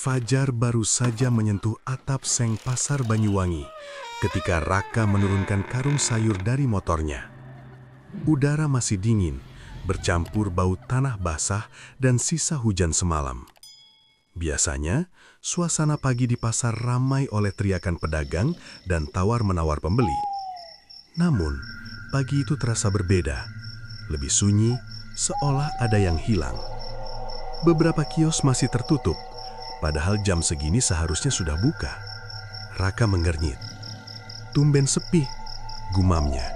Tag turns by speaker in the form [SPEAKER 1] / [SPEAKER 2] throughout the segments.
[SPEAKER 1] Fajar baru saja menyentuh atap seng pasar Banyuwangi ketika Raka menurunkan karung sayur dari motornya. Udara masih dingin, bercampur bau tanah basah dan sisa hujan semalam. Biasanya, suasana pagi di pasar ramai oleh teriakan pedagang dan tawar-menawar pembeli. Namun, pagi itu terasa berbeda, lebih sunyi, seolah ada yang hilang. Beberapa kios masih tertutup, padahal jam segini seharusnya sudah buka. Raka mengernyit. Tumben sepi, gumamnya.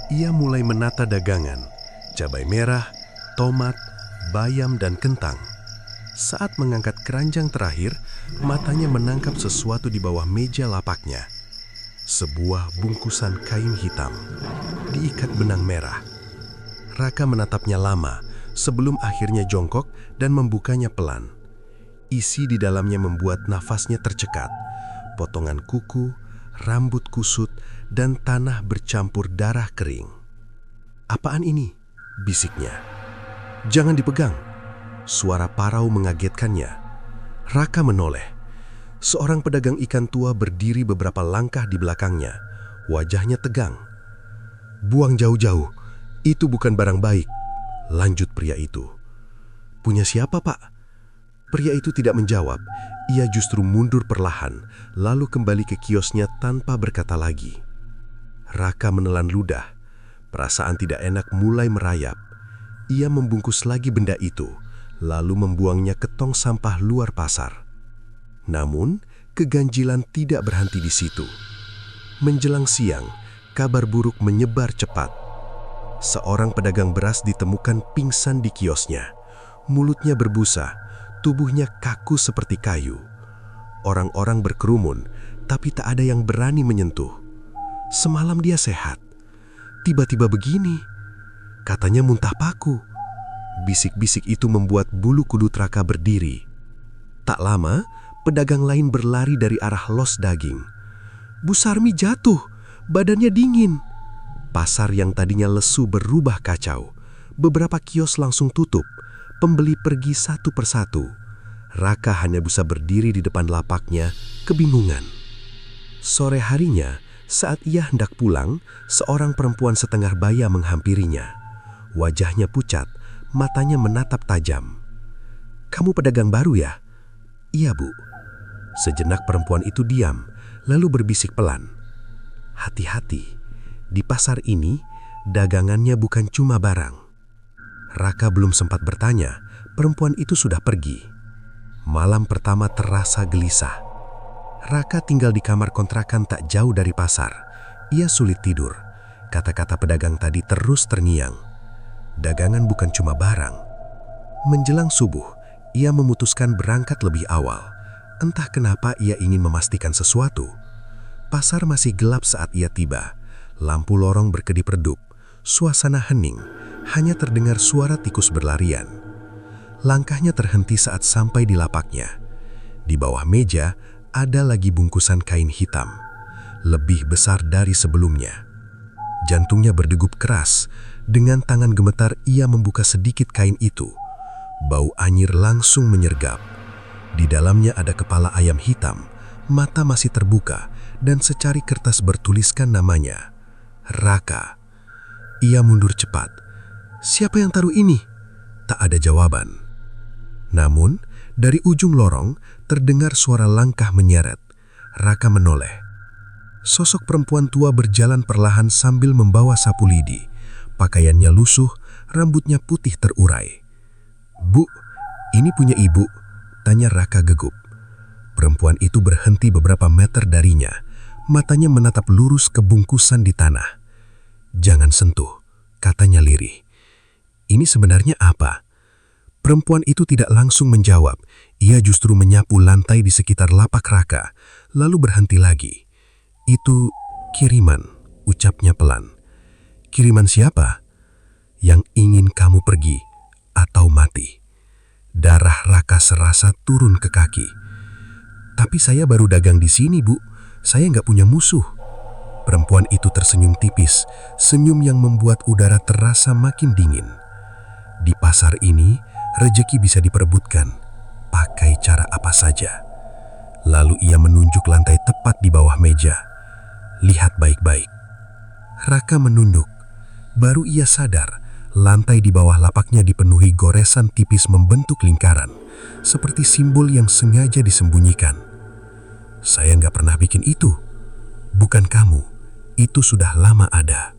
[SPEAKER 1] Ia mulai menata dagangan, cabai merah, tomat, bayam, dan kentang. Saat mengangkat keranjang terakhir, matanya menangkap sesuatu di bawah meja lapaknya. Sebuah bungkusan kain hitam, diikat benang merah. Raka menatapnya lama, sebelum akhirnya jongkok dan membukanya pelan. Isi di dalamnya membuat nafasnya tercekat. Potongan kuku, rambut kusut, dan tanah bercampur darah kering. "Apaan ini?" bisiknya. "Jangan dipegang." Suara parau mengagetkannya. Raka menoleh. Seorang pedagang ikan tua berdiri beberapa langkah di belakangnya. Wajahnya tegang. "Buang jauh-jauh, itu bukan barang baik," lanjut pria itu. "Punya siapa, Pak?" Pria itu tidak menjawab. Ia justru mundur perlahan, lalu kembali ke kiosnya tanpa berkata lagi. Raka menelan ludah. Perasaan tidak enak mulai merayap. Ia membungkus lagi benda itu, lalu membuangnya ke tong sampah luar pasar. Namun, keganjilan tidak berhenti di situ. Menjelang siang, kabar buruk menyebar cepat. Seorang pedagang beras ditemukan pingsan di kiosnya. Mulutnya berbusa, tubuhnya kaku seperti kayu. Orang-orang berkerumun, tapi tak ada yang berani menyentuh. Semalam dia sehat. Tiba-tiba begini. Katanya muntah paku. Bisik-bisik itu membuat bulu kuduk Raka berdiri. Tak lama, pedagang lain berlari dari arah los daging. "Bu Sarmi jatuh, badannya dingin." Pasar yang tadinya lesu berubah kacau. Beberapa kios langsung tutup. Pembeli pergi satu persatu. Raka hanya bisa berdiri di depan lapaknya, kebingungan. Sore harinya, saat ia hendak pulang, seorang perempuan setengah baya menghampirinya. Wajahnya pucat, matanya menatap tajam. "Kamu pedagang baru ya?" "Iya, Bu." Sejenak perempuan itu diam, lalu berbisik pelan. "Hati-hati, di pasar ini, dagangannya bukan cuma barang." Raka belum sempat bertanya, perempuan itu sudah pergi. Malam pertama terasa gelisah. Raka tinggal di kamar kontrakan tak jauh dari pasar. Ia sulit tidur. Kata-kata pedagang tadi terus terngiang. Dagangan bukan cuma barang. Menjelang subuh, ia memutuskan berangkat lebih awal. Entah kenapa ia ingin memastikan sesuatu. Pasar masih gelap saat ia tiba. Lampu lorong berkedip-redup. Suasana hening. Hanya terdengar suara tikus berlarian. Langkahnya terhenti saat sampai di lapaknya. Di bawah meja ada lagi bungkusan kain hitam, lebih besar dari sebelumnya. Jantungnya berdegup keras. Dengan tangan gemetar ia membuka sedikit kain itu. Bau anyir langsung menyergap. Di dalamnya ada kepala ayam hitam, mata masih terbuka, dan secari kertas bertuliskan namanya, Raka. Ia mundur cepat. "Siapa yang taruh ini?" Tak ada jawaban. Namun, dari ujung lorong terdengar suara langkah menyeret. Raka menoleh. Sosok perempuan tua berjalan perlahan sambil membawa sapu lidi. Pakaiannya lusuh, rambutnya putih terurai. "Bu, ini punya ibu?" tanya Raka gegup. Perempuan itu berhenti beberapa meter darinya. Matanya menatap lurus ke bungkusan di tanah. "Jangan sentuh," katanya lirih. "Ini sebenarnya apa?" Perempuan itu tidak langsung menjawab. Ia justru menyapu lantai di sekitar lapak Raka, lalu berhenti lagi. "Itu kiriman," ucapnya pelan. "Kiriman siapa?" "Yang ingin kamu pergi atau mati." Darah Raka serasa turun ke kaki. "Tapi saya baru dagang di sini, Bu. Saya nggak punya musuh." Perempuan itu tersenyum tipis, senyum yang membuat udara terasa makin dingin. "Di pasar ini, rejeki bisa diperebutkan, pakai cara apa saja. Lalu ia menunjuk lantai tepat di bawah meja. Lihat baik-baik. Raka menunduk. Baru ia sadar, lantai di bawah lapaknya dipenuhi goresan tipis membentuk lingkaran, seperti simbol yang sengaja disembunyikan. Saya nggak pernah bikin itu. Bukan kamu, itu sudah lama ada.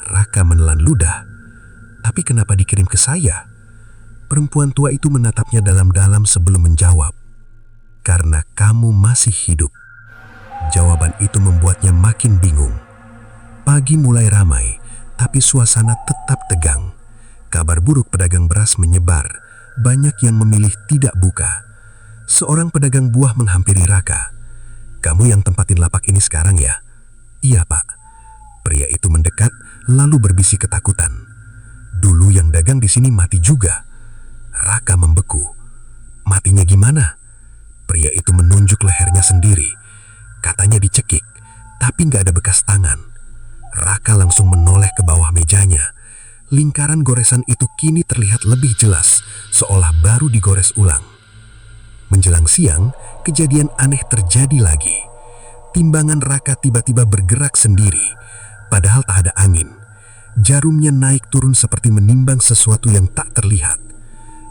[SPEAKER 1] Raka menelan ludah. Tapi kenapa dikirim ke saya? Perempuan tua itu menatapnya dalam-dalam sebelum menjawab. Karena kamu masih hidup. Jawaban itu membuatnya makin bingung. Pagi mulai ramai, tapi suasana tetap tegang. Kabar buruk pedagang beras menyebar. Banyak yang memilih tidak buka. Seorang pedagang buah menghampiri Raka. Kamu yang tempatin lapak ini sekarang ya? Iya, Pak. Pria itu mendekat lalu berbisik ketakutan. Dulu yang dagang di sini mati juga. Raka membeku. Matinya gimana? Pria itu menunjuk lehernya sendiri. Katanya dicekik, tapi nggak ada bekas tangan. Raka langsung menoleh ke bawah mejanya. Lingkaran goresan itu kini terlihat lebih jelas, seolah baru digores ulang. Menjelang siang, kejadian aneh terjadi lagi. Timbangan Raka tiba-tiba bergerak sendiri, padahal tak ada angin. Jarumnya naik turun seperti menimbang sesuatu yang tak terlihat.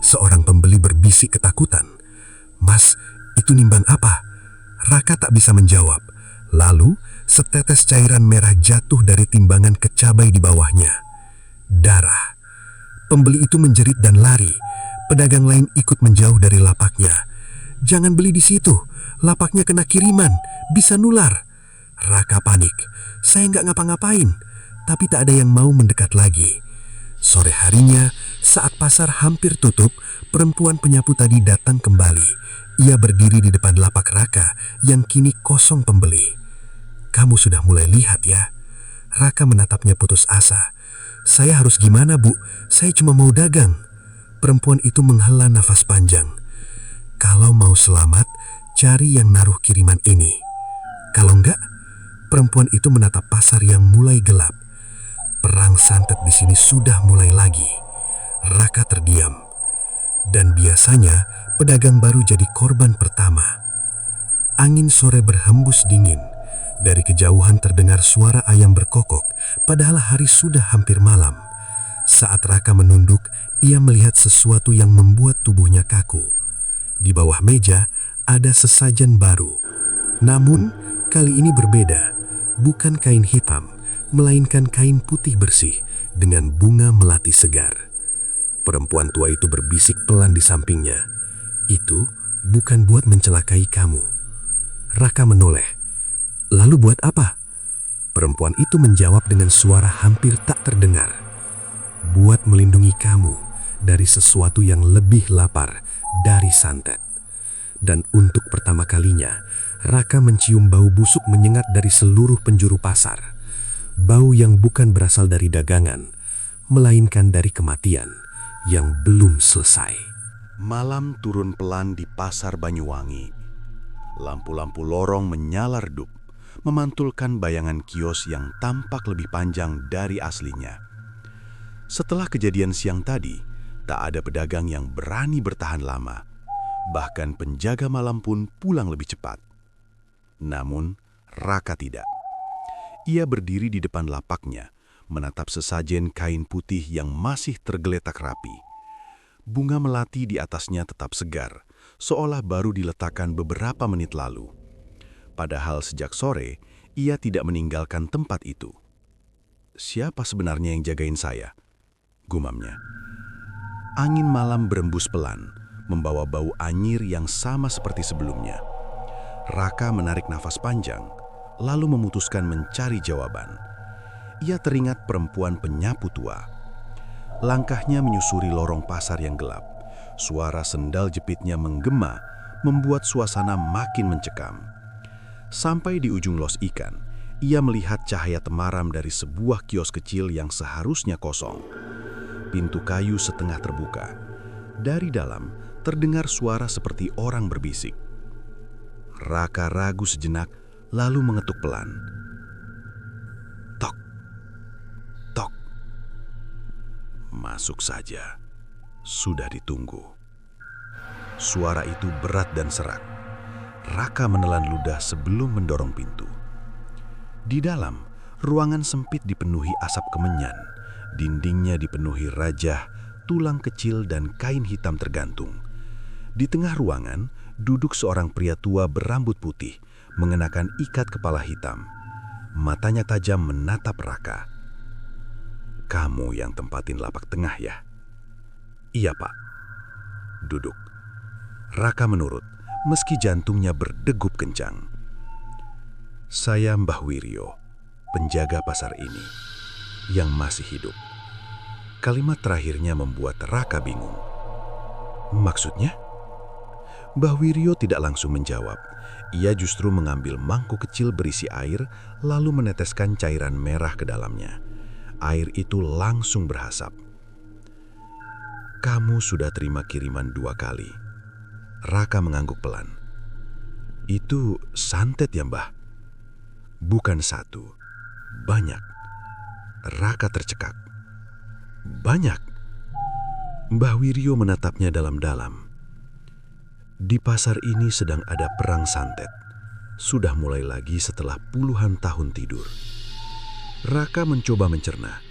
[SPEAKER 1] Seorang pembeli berbisik ketakutan. Mas, itu nimbang apa? Raka tak bisa menjawab. Lalu, setetes cairan merah jatuh dari timbangan ke cabai di bawahnya. Darah. Pembeli itu menjerit dan lari. Pedagang lain ikut menjauh dari lapaknya. Jangan beli di situ. Lapaknya kena kiriman. Bisa nular. Raka panik. Saya nggak ngapa-ngapain. Tapi tak ada yang mau mendekat lagi. Sore harinya, saat pasar hampir tutup, perempuan penyapu tadi datang kembali. Ia berdiri di depan lapak Raka yang kini kosong pembeli. Kamu sudah mulai lihat ya? Raka menatapnya putus asa. Saya harus gimana, Bu? Saya cuma mau dagang. Perempuan itu menghela nafas panjang. Kalau mau selamat, cari yang naruh kiriman ini. Kalau enggak, perempuan itu menatap pasar yang mulai gelap. Perang santet di sini sudah mulai lagi. Raka terdiam. Dan biasanya pedagang baru jadi korban pertama. Angin sore berhembus dingin. Dari kejauhan terdengar suara ayam berkokok, padahal hari sudah hampir malam. Saat Raka menunduk, ia melihat sesuatu yang membuat tubuhnya kaku. Di bawah meja ada sesajen baru. Namun, kali ini berbeda. Bukan kain hitam, melainkan kain putih bersih dengan bunga melati segar. Perempuan tua itu berbisik pelan di sampingnya. Itu bukan buat mencelakai kamu. Raka menoleh. Lalu buat apa? Perempuan itu menjawab dengan suara hampir tak terdengar. Buat melindungi kamu dari sesuatu yang lebih lapar dari santet. Dan untuk pertama kalinya, Raka mencium bau busuk menyengat dari seluruh penjuru pasar. Bau yang bukan berasal dari dagangan, melainkan dari kematian yang belum selesai. Malam turun pelan di pasar Banyuwangi. Lampu-lampu lorong menyala redup, memantulkan bayangan kios yang tampak lebih panjang dari aslinya. Setelah kejadian siang tadi, tak ada pedagang yang berani bertahan lama. Bahkan penjaga malam pun pulang lebih cepat. Namun, Raka tidak. Ia berdiri di depan lapaknya, menatap sesajen kain putih yang masih tergeletak rapi. Bunga melati di atasnya tetap segar, seolah baru diletakkan beberapa menit lalu. Padahal sejak sore, ia tidak meninggalkan tempat itu. Siapa sebenarnya yang jagain saya? Gumamnya. Angin malam berembus pelan, membawa bau anyir yang sama seperti sebelumnya. Raka menarik nafas panjang, lalu memutuskan mencari jawaban. Ia teringat perempuan penyapu tua. Langkahnya menyusuri lorong pasar yang gelap. Suara sendal jepitnya menggema, membuat suasana makin mencekam. Sampai di ujung los ikan, ia melihat cahaya temaram dari sebuah kios kecil yang seharusnya kosong. Pintu kayu setengah terbuka. Dari dalam, terdengar suara seperti orang berbisik. Raka ragu sejenak, lalu mengetuk pelan. Tok, tok. Masuk saja, sudah ditunggu. Suara itu berat dan serak. Raka menelan ludah sebelum mendorong pintu. Di dalam, ruangan sempit dipenuhi asap kemenyan. Dindingnya dipenuhi rajah, tulang kecil dan kain hitam tergantung. Di tengah ruangan, duduk seorang pria tua berambut putih, mengenakan ikat kepala hitam. Matanya tajam menatap Raka. "Kamu yang tempatin lapak tengah ya?" "Iya, Pak." "Duduk." Raka menurut, meski jantungnya berdegup kencang. "Saya Mbah Wiryo, penjaga pasar ini, yang masih hidup." Kalimat terakhirnya membuat Raka bingung. "Maksudnya?" Mbah Wiryo tidak langsung menjawab. Ia justru mengambil mangkuk kecil berisi air, lalu meneteskan cairan merah ke dalamnya. Air itu langsung berasap. "Kamu sudah terima kiriman 2 kali." Raka mengangguk pelan. "Itu santet ya, Mbah?" "Bukan 1, banyak." Raka tercekak. "Banyak?" Mbah Wiryo menatapnya dalam-dalam. "Di pasar ini sedang ada perang santet. Sudah mulai lagi setelah puluhan tahun tidur." Raka mencoba mencerna.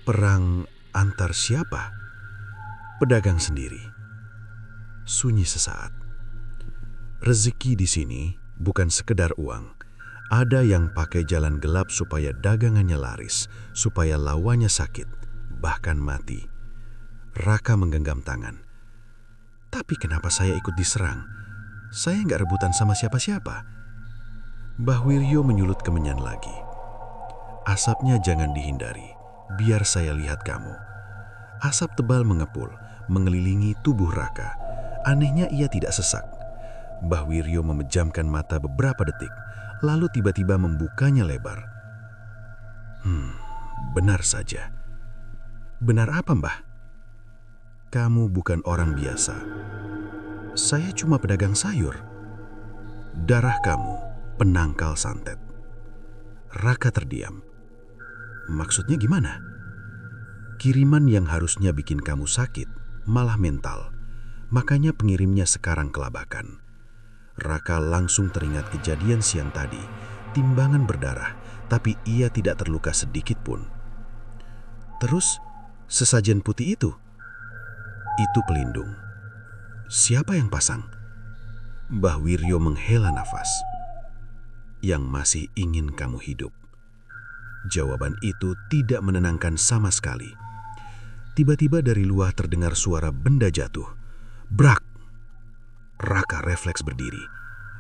[SPEAKER 1] "Perang antar siapa?" "Pedagang sendiri." Sunyi sesaat. "Rezeki di sini bukan sekedar uang. Ada yang pakai jalan gelap supaya dagangannya laris, supaya lawannya sakit, bahkan mati." Raka menggenggam tangan. "Tapi kenapa saya ikut diserang? Saya nggak rebutan sama siapa-siapa." Mbah Wiryo menyulut kemenyan lagi. "Asapnya jangan dihindari, biar saya lihat kamu." Asap tebal mengepul, mengelilingi tubuh Raka. Anehnya ia tidak sesak. Mbah Wiryo memejamkan mata beberapa detik, lalu tiba-tiba membukanya lebar. Benar saja." "Benar apa, Mbah?" "Kamu bukan orang biasa. Saya cuma pedagang sayur." "Darah kamu penangkal santet." Raka terdiam. "Maksudnya gimana?" "Kiriman yang harusnya bikin kamu sakit, malah mental. Makanya pengirimnya sekarang kelabakan." Raka langsung teringat kejadian siang tadi. Timbangan berdarah, tapi ia tidak terluka sedikit pun. "Terus, sesajen putih itu?" "Itu pelindung." "Siapa yang pasang?" Mbah Wiryo menghela nafas. "Yang masih ingin kamu hidup." Jawaban itu tidak menenangkan sama sekali. Tiba-tiba dari luar terdengar suara benda jatuh. Brak! Raka refleks berdiri.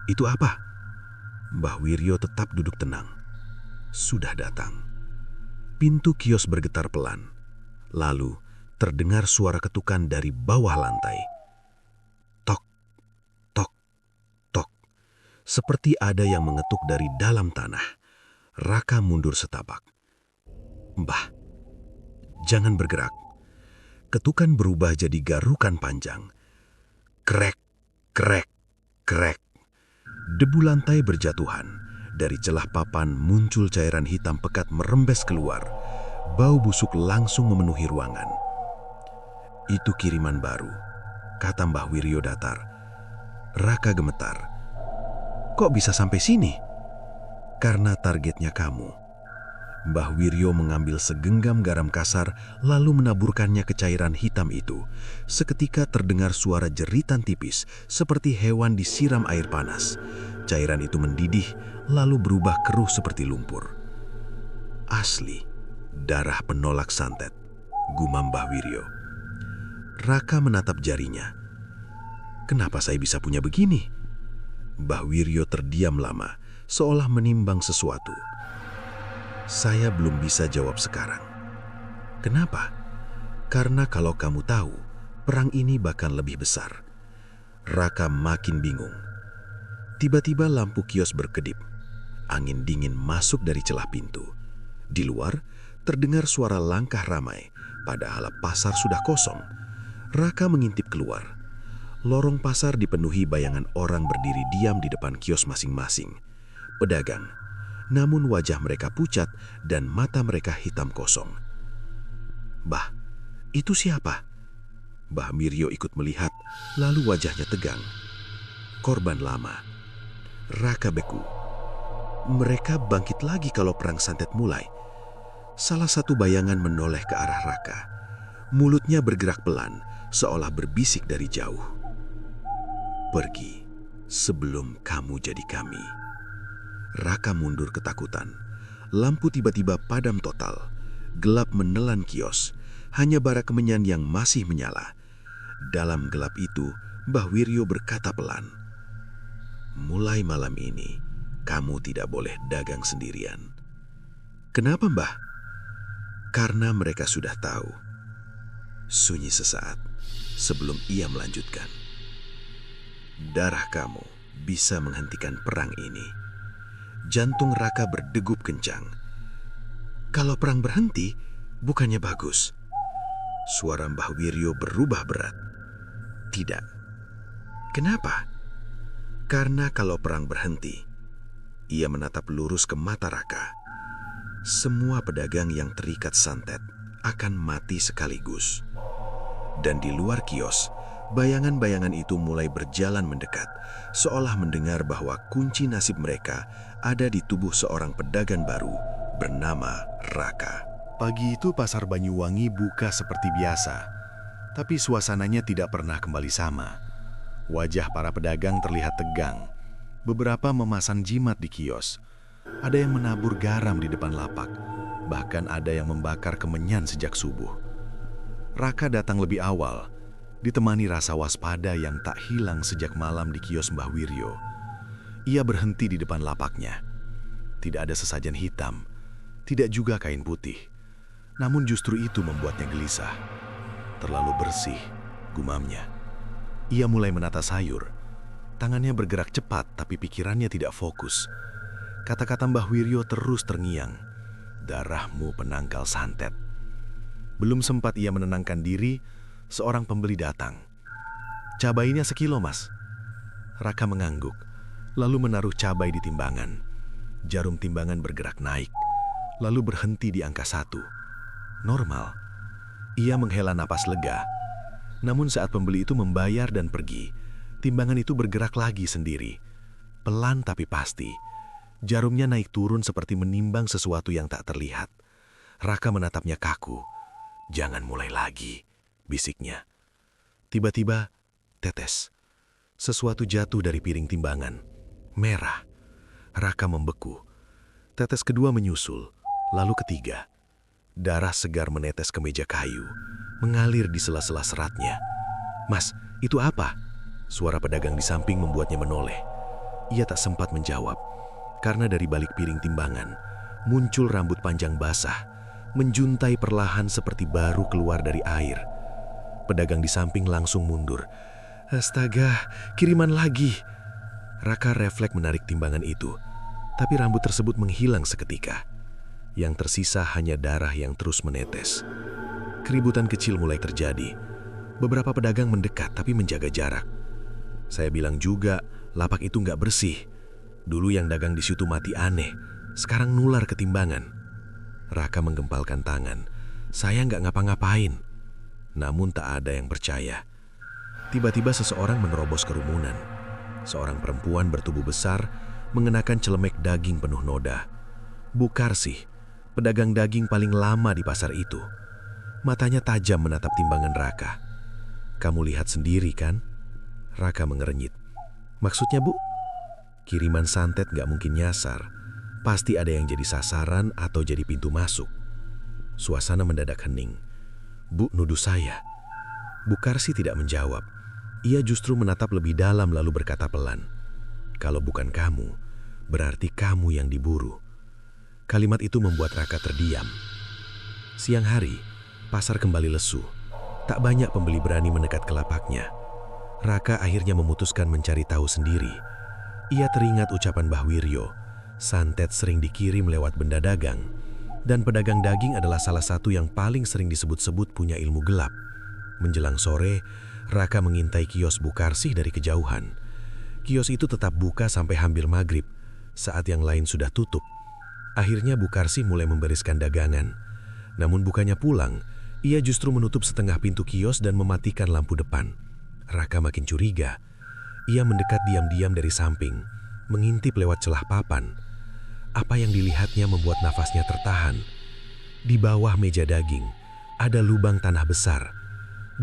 [SPEAKER 1] "Itu apa?" Mbah Wiryo tetap duduk tenang. "Sudah datang." Pintu kios bergetar pelan. Lalu terdengar suara ketukan dari bawah lantai. Tok, tok, tok. Seperti ada yang mengetuk dari dalam tanah. Raka mundur setapak. "Mbah, jangan bergerak." Ketukan berubah jadi garukan panjang. Krek, krek, krek. Debu lantai berjatuhan. Dari celah papan muncul cairan hitam pekat merembes keluar. Bau busuk langsung memenuhi ruangan. "Itu kiriman baru," kata Mbah Wiryo datar. Raka gemetar. "Kok bisa sampai sini?" "Karena targetnya kamu." Mbah Wiryo mengambil segenggam garam kasar lalu menaburkannya ke cairan hitam itu. Seketika terdengar suara jeritan tipis seperti hewan disiram air panas. Cairan itu mendidih lalu berubah keruh seperti lumpur. "Asli, darah penolak santet," gumam Mbah Wiryo. Raka menatap jarinya. "Kenapa saya bisa punya begini?" Mbah Wiryo terdiam lama, seolah menimbang sesuatu. "Saya belum bisa jawab sekarang." "Kenapa?" "Karena kalau kamu tahu, perang ini bahkan lebih besar." Raka makin bingung. Tiba-tiba lampu kios berkedip. Angin dingin masuk dari celah pintu. Di luar, terdengar suara langkah ramai, padahal pasar sudah kosong. Raka mengintip keluar. Lorong pasar dipenuhi bayangan orang berdiri diam di depan kios masing-masing. Pedagang. Namun wajah mereka pucat dan mata mereka hitam kosong. "Bah, itu siapa?"
[SPEAKER 2] Mbah Miryo ikut melihat, lalu wajahnya tegang. Korban lama, Raka beku. Mereka bangkit lagi kalau perang santet mulai. Salah satu bayangan menoleh ke arah Raka. Mulutnya bergerak pelan, seolah berbisik dari jauh. Pergi sebelum kamu jadi kami. Raka mundur ketakutan. Lampu tiba-tiba padam total. Gelap menelan kios. Hanya bara kemenyan yang masih menyala. Dalam gelap itu, Mbah Wiryo berkata pelan, "Mulai malam ini, kamu tidak boleh dagang sendirian." "Kenapa, Mbah?" "Karena mereka sudah tahu." Sunyi sesaat sebelum ia melanjutkan, "Darah kamu bisa menghentikan perang ini." Jantung Raka berdegup kencang. "Kalau perang berhenti, bukannya bagus?" Suara Mbah Wiryo berubah berat. "Tidak." "Kenapa?" "Karena kalau perang berhenti," ia menatap lurus ke mata Raka, "semua pedagang yang terikat santet akan mati sekaligus." Dan di luar kios, bayangan-bayangan itu mulai berjalan mendekat, seolah mendengar bahwa kunci nasib mereka ada di tubuh seorang pedagang baru bernama Raka.
[SPEAKER 1] Pagi itu pasar Banyuwangi buka seperti biasa, tapi suasananya tidak pernah kembali sama. Wajah para pedagang terlihat tegang. Beberapa memasang jimat di kios. Ada yang menabur garam di depan lapak. Bahkan ada yang membakar kemenyan sejak subuh. Raka datang lebih awal, ditemani rasa waspada yang tak hilang sejak malam di kios Mbah Wiryo. Ia berhenti di depan lapaknya. Tidak ada sesajen hitam, tidak juga kain putih. Namun justru itu membuatnya gelisah. Terlalu bersih, gumamnya. Ia mulai menata sayur. Tangannya bergerak cepat, tapi pikirannya tidak fokus. Kata-kata Mbah Wiryo terus terngiang. "Darahmu penangkal santet." Belum sempat ia menenangkan diri, seorang pembeli datang. "Cabainya sekilo, Mas." Raka mengangguk, lalu menaruh cabai di timbangan. Jarum timbangan bergerak naik, lalu berhenti di angka 1. Normal. Ia menghela napas lega. Namun saat pembeli itu membayar dan pergi, timbangan itu bergerak lagi sendiri. Pelan tapi pasti. Jarumnya naik turun seperti menimbang sesuatu yang tak terlihat. Raka menatapnya kaku. "Jangan mulai lagi," bisiknya. Tiba-tiba, tetes. Sesuatu jatuh dari piring timbangan. Merah. Raka membeku. Tetes kedua menyusul, lalu ketiga. Darah segar menetes ke meja kayu, mengalir di sela-sela seratnya. "Mas, itu apa?" Suara pedagang di samping membuatnya menoleh. Ia tak sempat menjawab, karena dari balik piring timbangan muncul rambut panjang basah, menjuntai perlahan seperti baru keluar dari air. Pedagang di samping langsung mundur. "Astaga, kiriman lagi!" Raka refleks menarik timbangan itu, tapi rambut tersebut menghilang seketika. Yang tersisa hanya darah yang terus menetes. Keributan kecil mulai terjadi. Beberapa pedagang mendekat tapi menjaga jarak. Saya bilang juga, lapak itu nggak bersih. Dulu yang dagang di situ mati aneh, sekarang nular ke timbangan. Raka menggempalkan tangan. "Saya nggak ngapa-ngapain." Namun tak ada yang percaya. Tiba-tiba seseorang menerobos kerumunan. Seorang perempuan bertubuh besar, mengenakan celemek daging penuh noda. Bu Karsih, pedagang daging paling lama di pasar itu. Matanya tajam menatap timbangan Raka. "Kamu lihat sendiri kan?" Raka mengerenyit. "Maksudnya, Bu?" "Kiriman santet nggak mungkin nyasar. Pasti ada yang jadi sasaran atau jadi pintu masuk." Suasana mendadak hening. "Bu nuduh saya." Bu Karsih tidak menjawab. Ia justru menatap lebih dalam lalu berkata pelan, "Kalau bukan kamu, berarti kamu yang diburu." Kalimat itu membuat Raka terdiam. Siang hari, pasar kembali lesu. Tak banyak pembeli berani mendekat ke lapaknya. Raka akhirnya memutuskan mencari tahu sendiri. Ia teringat ucapan Mbah Wiryo, santet sering dikirim lewat benda dagang, dan pedagang daging adalah salah satu yang paling sering disebut-sebut punya ilmu gelap. Menjelang sore, Raka mengintai kios Bu Karsih dari kejauhan. Kios itu tetap buka sampai hampir maghrib, saat yang lain sudah tutup. Akhirnya Bu Karsih mulai membereskan dagangan. Namun bukannya pulang,
[SPEAKER 3] Ia justru menutup setengah pintu kios dan mematikan lampu depan. Raka makin curiga. Ia mendekat diam-diam dari samping, mengintip lewat celah papan. Apa yang dilihatnya membuat nafasnya tertahan. Di bawah meja daging, ada lubang tanah besar.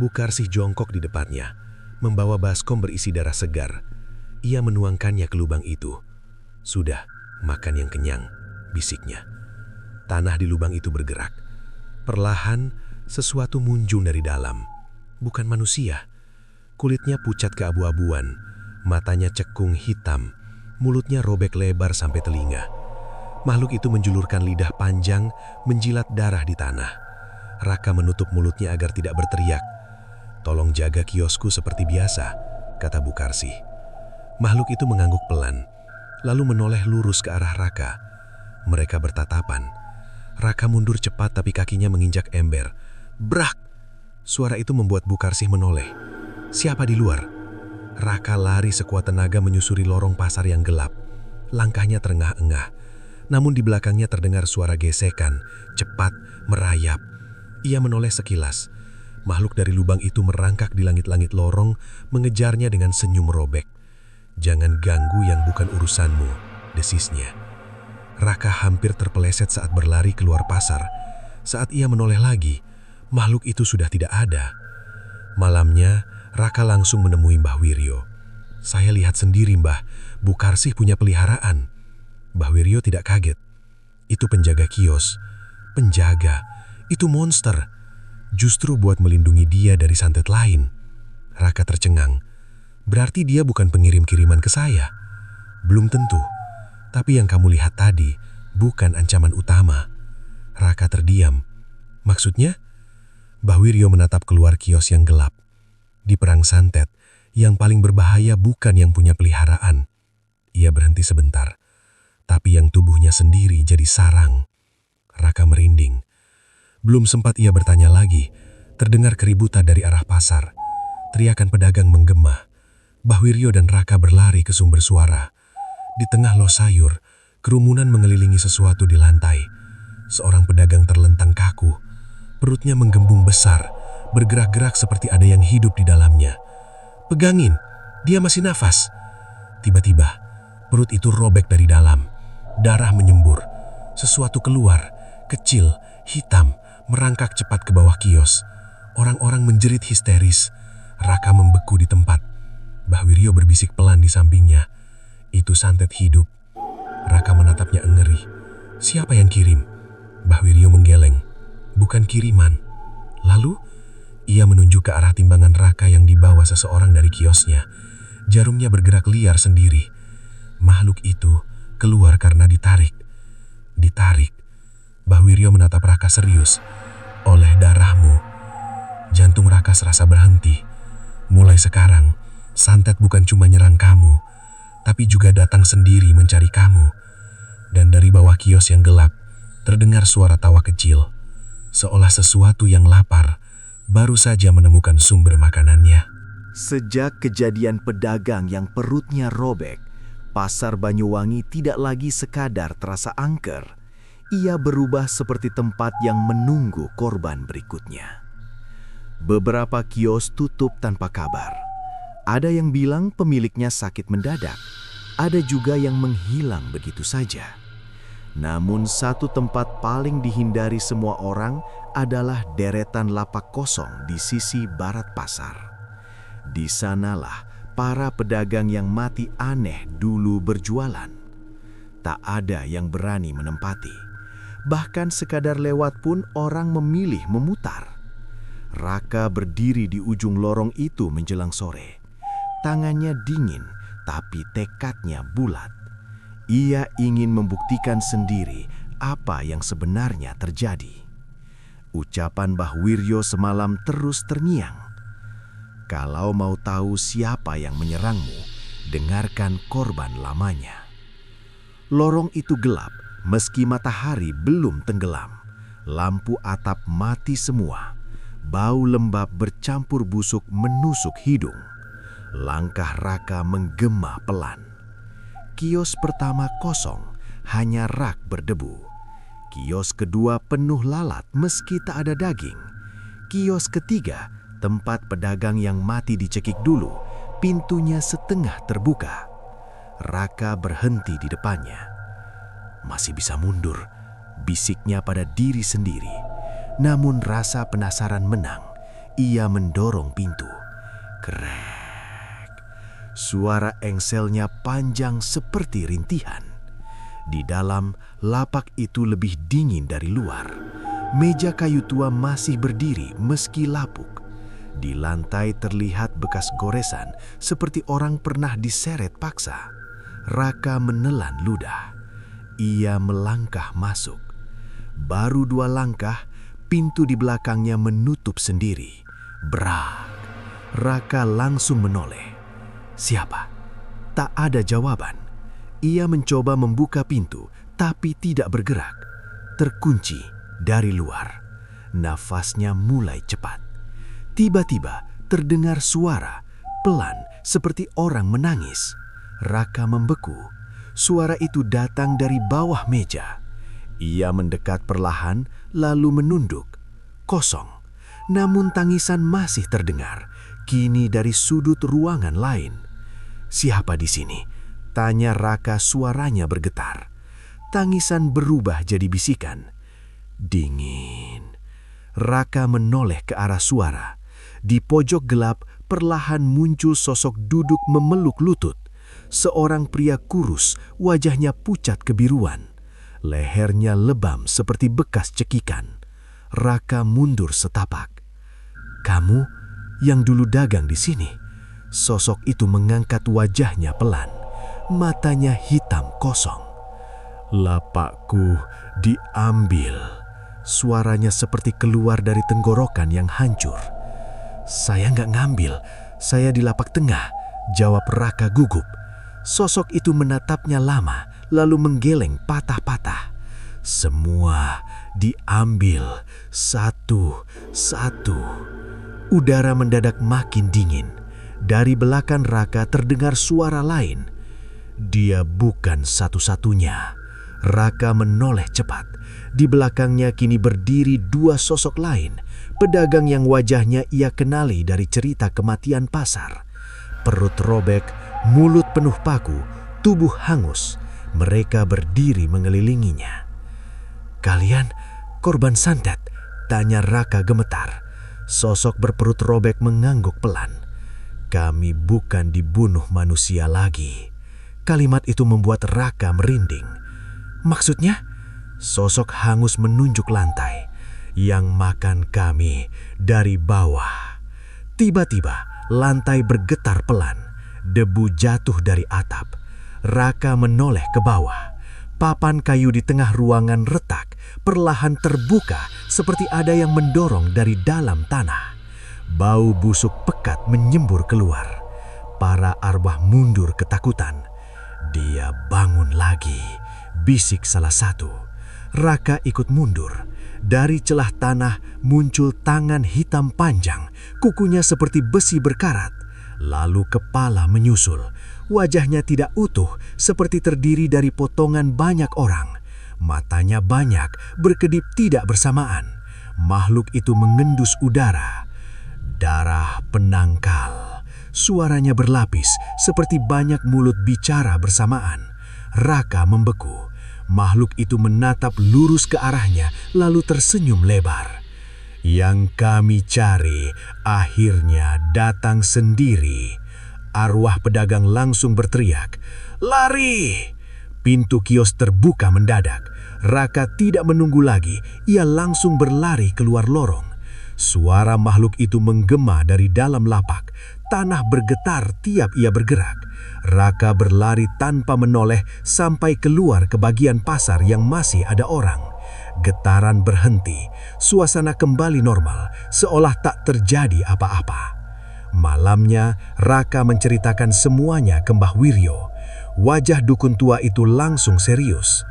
[SPEAKER 3] Bukarsih jongkok di depannya, membawa baskom berisi darah segar. Ia menuangkannya ke lubang itu. "Sudah, makan yang kenyang," bisiknya. Tanah di lubang itu bergerak. Perlahan, sesuatu muncul dari dalam. Bukan manusia. Kulitnya pucat keabu-abuan, matanya cekung hitam, mulutnya robek lebar sampai telinga. Makhluk itu menjulurkan lidah panjang, menjilat darah di tanah. Raka menutup mulutnya agar tidak berteriak. "Tolong jaga kiosku seperti biasa," kata Bukarsih. Makhluk itu mengangguk pelan, lalu menoleh lurus ke arah Raka. Mereka bertatapan. Raka mundur cepat tapi kakinya menginjak ember. Brak! Suara itu membuat Bukarsih menoleh. Siapa di luar? Raka lari sekuat tenaga menyusuri lorong pasar yang gelap. Langkahnya terengah-engah. Namun di belakangnya terdengar suara gesekan, cepat, merayap. Ia menoleh sekilas. Makhluk dari lubang itu merangkak di langit-langit lorong, mengejarnya dengan senyum robek. "Jangan ganggu yang bukan urusanmu," desisnya. Raka hampir terpeleset saat berlari keluar pasar. Saat ia menoleh lagi, makhluk itu sudah tidak ada. Malamnya, Raka langsung menemui Mbah Wiryo. "Saya lihat sendiri, Mbah, Bukarsih punya peliharaan." Mbah Wiryo tidak kaget. "Itu penjaga kios." "Penjaga? Itu monster." "Justru buat melindungi dia dari santet lain." Raka tercengang. "Berarti dia bukan pengirim kiriman ke saya?" "Belum tentu. Tapi yang kamu lihat tadi bukan ancaman utama." Raka terdiam. "Maksudnya?" Mbah Wiryo menatap keluar kios yang gelap. Di perang santet, yang paling berbahaya bukan yang punya peliharaan. Ia berhenti sebentar, tapi yang tubuhnya sendiri jadi sarang. Raka merinding. Belum sempat ia bertanya lagi, terdengar keributan dari arah pasar. Teriakan pedagang menggema. Mbah Wiryo dan Raka berlari ke sumber suara. Di tengah los sayur, kerumunan mengelilingi sesuatu di lantai. Seorang pedagang terlentang kaku. Perutnya menggembung besar, bergerak-gerak seperti ada yang hidup di dalamnya. "Pegangin, dia masih nafas." Tiba-tiba, perut itu robek dari dalam. Darah menyembur. Sesuatu keluar, kecil, hitam, merangkak cepat ke bawah kios. Orang-orang menjerit histeris. Raka membeku di tempat. Mbah Wiryo berbisik pelan di sampingnya. "Itu santet hidup." Raka menatapnya ngeri. "Siapa yang kirim?" Mbah Wiryo menggeleng. "Bukan kiriman." Lalu, ia menunjuk ke arah timbangan Raka yang dibawa seseorang dari kiosnya. Jarumnya bergerak liar sendiri. Makhluk itu keluar karena ditarik. Ditarik. Mbah Wiryo menatap Raka serius. "Oleh darahmu." Jantung Raka serasa berhenti. "Mulai sekarang, santet bukan cuma nyerang kamu, tapi juga datang sendiri mencari kamu." Dan dari bawah kios yang gelap, terdengar suara tawa kecil. Seolah sesuatu yang lapar baru saja menemukan sumber makanannya.
[SPEAKER 4] Sejak kejadian pedagang yang perutnya robek, pasar Banyuwangi tidak lagi sekadar terasa angker. Ia berubah seperti tempat yang menunggu korban berikutnya. Beberapa kios tutup tanpa kabar. Ada yang bilang pemiliknya sakit mendadak. Ada juga yang menghilang begitu saja. Namun satu tempat paling dihindari semua orang adalah deretan lapak kosong di sisi barat pasar. Di sanalah para pedagang yang mati aneh dulu berjualan. Tak ada yang berani menempati. Bahkan sekadar lewat pun orang memilih memutar. Raka berdiri di ujung lorong itu menjelang sore. Tangannya dingin, tapi tekadnya bulat. Ia ingin membuktikan sendiri apa yang sebenarnya terjadi. Ucapan Mbah Wiryo semalam terus terngiang. "Kalau mau tahu siapa yang menyerangmu, dengarkan korban lamanya." Lorong itu gelap, meski matahari belum tenggelam. Lampu atap mati semua. Bau lembab bercampur busuk menusuk hidung. Langkah Raka menggema pelan. Kios pertama kosong, hanya rak berdebu. Kios kedua penuh lalat meski tak ada daging. Kios ketiga, tempat pedagang yang mati dicekik dulu, pintunya setengah terbuka. Raka berhenti di depannya. Masih bisa mundur, bisiknya pada diri sendiri. Namun rasa penasaran menang. Ia mendorong pintu. Krek. Suara engselnya panjang seperti rintihan. Di dalam, lapak itu lebih dingin dari luar. Meja kayu tua masih berdiri meski lapuk. Di lantai terlihat bekas goresan seperti orang pernah diseret paksa. Raka menelan ludah. Ia melangkah masuk. Baru 2 langkah, pintu di belakangnya menutup sendiri. Brak. Raka langsung menoleh. Siapa? Tak ada jawaban. Ia mencoba membuka pintu, tapi tidak bergerak. Terkunci dari luar. Nafasnya mulai cepat. Tiba-tiba terdengar suara, pelan seperti orang menangis. Raka membeku. Suara itu datang dari bawah meja. Ia mendekat perlahan, lalu menunduk. Kosong. Namun tangisan masih terdengar, kini dari sudut ruangan lain. Siapa di sini? Tanya Raka, suaranya bergetar. Tangisan berubah jadi bisikan. Dingin. Raka menoleh ke arah suara. Di pojok gelap perlahan muncul sosok duduk memeluk lutut. Seorang pria kurus, wajahnya pucat kebiruan. Lehernya lebam seperti bekas cekikan. Raka mundur setapak. Kamu yang dulu dagang di sini? Sosok itu mengangkat wajahnya pelan. Matanya hitam kosong. Lapakku diambil. Suaranya seperti keluar dari tenggorokan yang hancur. Saya nggak ngambil, saya di lapak tengah, jawab Raka gugup. Sosok itu menatapnya lama, lalu menggeleng patah-patah. Semua diambil satu-satu. Udara mendadak makin dingin. Dari belakang Raka terdengar suara lain. Dia bukan satu-satunya. Raka menoleh cepat. Di belakangnya kini berdiri 2 sosok lain. Pedagang yang wajahnya ia kenali dari cerita kematian pasar. Perut robek, mulut penuh paku, tubuh hangus. Mereka berdiri mengelilinginya. Kalian korban santet? Tanya Raka gemetar. Sosok berperut robek mengangguk pelan. Kami bukan dibunuh manusia lagi. Kalimat itu membuat Raka merinding. Maksudnya? Sosok hangus menunjuk lantai. Yang makan kami dari bawah. Tiba-tiba lantai bergetar pelan. Debu jatuh dari atap. Raka menoleh ke bawah. Papan kayu di tengah ruangan retak, perlahan terbuka seperti ada yang mendorong dari dalam tanah. Bau busuk pekat menyembur keluar. Para arwah mundur ketakutan. Dia bangun lagi, bisik salah satu. Raka ikut mundur. Dari celah tanah muncul tangan hitam panjang, kukunya seperti besi berkarat. Lalu kepala menyusul. Wajahnya tidak utuh, seperti terdiri dari potongan banyak orang. Matanya banyak, berkedip tidak bersamaan. Makhluk itu mengendus udara. Darah penangkal. Suaranya berlapis, seperti banyak mulut bicara bersamaan. Raka membeku. Makhluk itu menatap lurus ke arahnya, lalu tersenyum lebar. Yang kami cari akhirnya datang sendiri. Arwah pedagang langsung berteriak, "Lari!" Pintu kios terbuka mendadak. Raka tidak menunggu lagi, ia langsung berlari keluar lorong. Suara makhluk itu menggema dari dalam lapak. Tanah bergetar tiap ia bergerak. Raka berlari tanpa menoleh sampai keluar ke bagian pasar yang masih ada orang. Getaran berhenti, suasana kembali normal, seolah tak terjadi apa-apa. Malamnya, Raka menceritakan semuanya ke Mbah Wiryo. Wajah dukun tua itu langsung serius.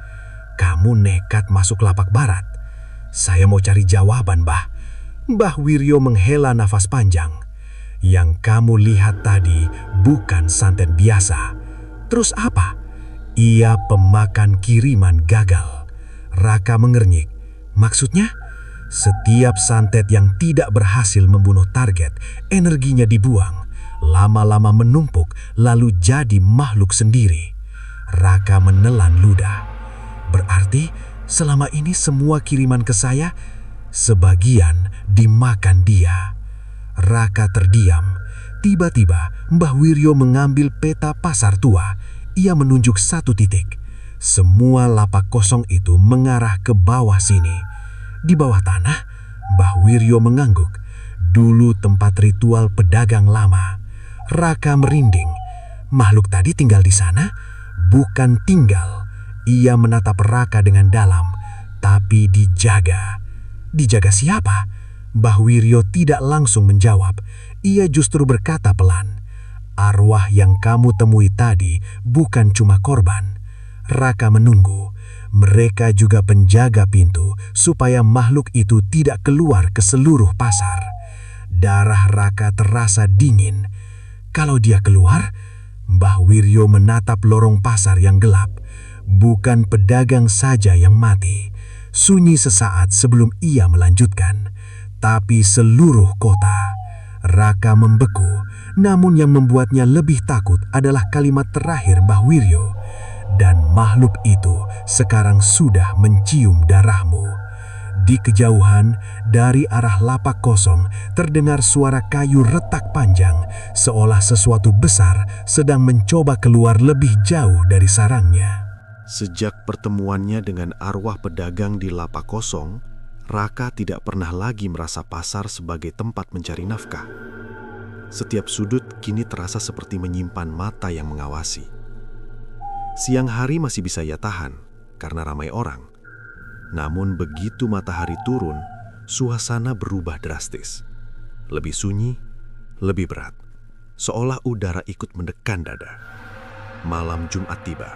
[SPEAKER 4] Kamu nekat masuk lapak barat. Saya mau cari jawaban, Mbah. Mbah Wiryo menghela nafas panjang. Yang kamu lihat tadi bukan santet biasa. Terus apa? Ia pemakan kiriman gagal. Raka mengernyik. Maksudnya?
[SPEAKER 3] Setiap santet yang tidak berhasil membunuh target, energinya dibuang, lama-lama menumpuk lalu jadi makhluk sendiri. Raka menelan ludah. Berarti selama ini semua kiriman ke saya, sebagian dimakan dia. Raka terdiam. Tiba-tiba Mbah Wiryo mengambil peta pasar tua. Ia menunjuk satu titik. Semua lapak kosong itu mengarah ke bawah sini. Di bawah tanah, Mbah Wiryo mengangguk. Dulu tempat ritual pedagang lama. Raka merinding. Makhluk tadi tinggal di sana? Bukan tinggal. Ia menatap Raka dengan dalam, tapi dijaga. Dijaga siapa? Mbah Wiryo tidak langsung menjawab. Ia justru berkata pelan, "Arwah yang kamu temui tadi bukan cuma korban." Raka menunggu. Mereka juga penjaga pintu supaya makhluk itu tidak keluar ke seluruh pasar. Darah Raka terasa dingin. Kalau dia keluar, Mbah Wiryo menatap lorong pasar yang gelap. Bukan pedagang saja yang mati. Sunyi sesaat sebelum ia melanjutkan, tapi seluruh kota. Raka membeku, namun yang membuatnya lebih takut adalah kalimat terakhir Mbah Wiryo. "Dan makhluk itu sekarang sudah mencium darahmu." Di kejauhan, dari arah lapak kosong, terdengar suara kayu retak panjang, seolah sesuatu besar sedang mencoba keluar lebih jauh dari sarangnya.
[SPEAKER 2] Sejak pertemuannya dengan arwah pedagang di lapak kosong, Raka tidak pernah lagi merasa pasar sebagai tempat mencari nafkah. Setiap sudut kini terasa seperti menyimpan mata yang mengawasi. Siang hari masih bisa ia tahan karena ramai orang. Namun begitu matahari turun, suasana berubah drastis. Lebih sunyi, lebih berat, seolah udara ikut mendekan dada. Malam Jumat tiba.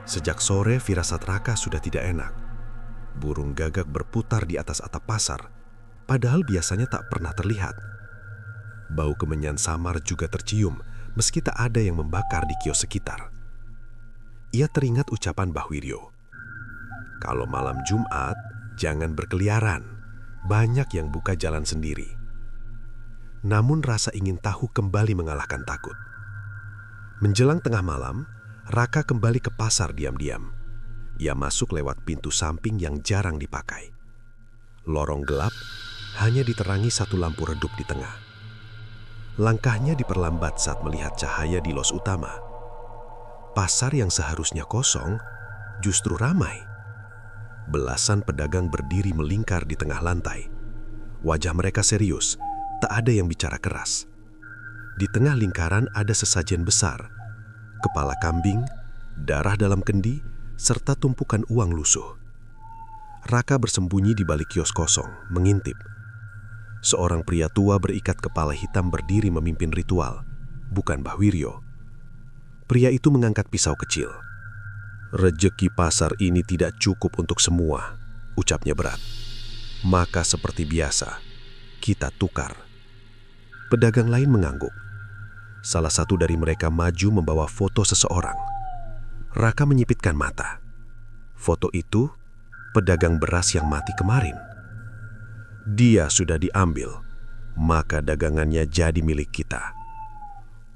[SPEAKER 2] Sejak sore firasat Raka sudah tidak enak. Burung gagak berputar di atas atap pasar, padahal biasanya tak pernah terlihat. Bau kemenyan samar juga tercium, meski tak ada yang membakar di kios sekitar. Ia teringat ucapan Mbah Wiryo. Kalau malam Jumat, jangan berkeliaran. Banyak yang buka jalan sendiri. Namun rasa ingin tahu kembali mengalahkan takut. Menjelang tengah malam, Raka kembali ke pasar diam-diam. Ia masuk lewat pintu samping yang jarang dipakai. Lorong gelap hanya diterangi satu lampu redup di tengah. Langkahnya diperlambat saat melihat cahaya di los utama. Pasar yang seharusnya kosong justru ramai. Belasan pedagang berdiri melingkar di tengah lantai. Wajah mereka serius, tak ada yang bicara keras. Di tengah lingkaran ada sesajen besar, kepala kambing, darah dalam kendi, serta tumpukan uang lusuh. Raka bersembunyi di balik kios kosong, mengintip. Seorang pria tua berikat kepala hitam berdiri memimpin ritual, bukan Mbah Wiryo. Pria itu mengangkat pisau kecil. "Rejeki pasar ini tidak cukup untuk semua," ucapnya berat. "Maka seperti biasa, kita tukar." Pedagang lain mengangguk. Salah satu dari mereka maju membawa foto seseorang. Raka menyipitkan mata. Foto itu pedagang beras yang mati kemarin. Dia sudah diambil, maka dagangannya jadi milik kita.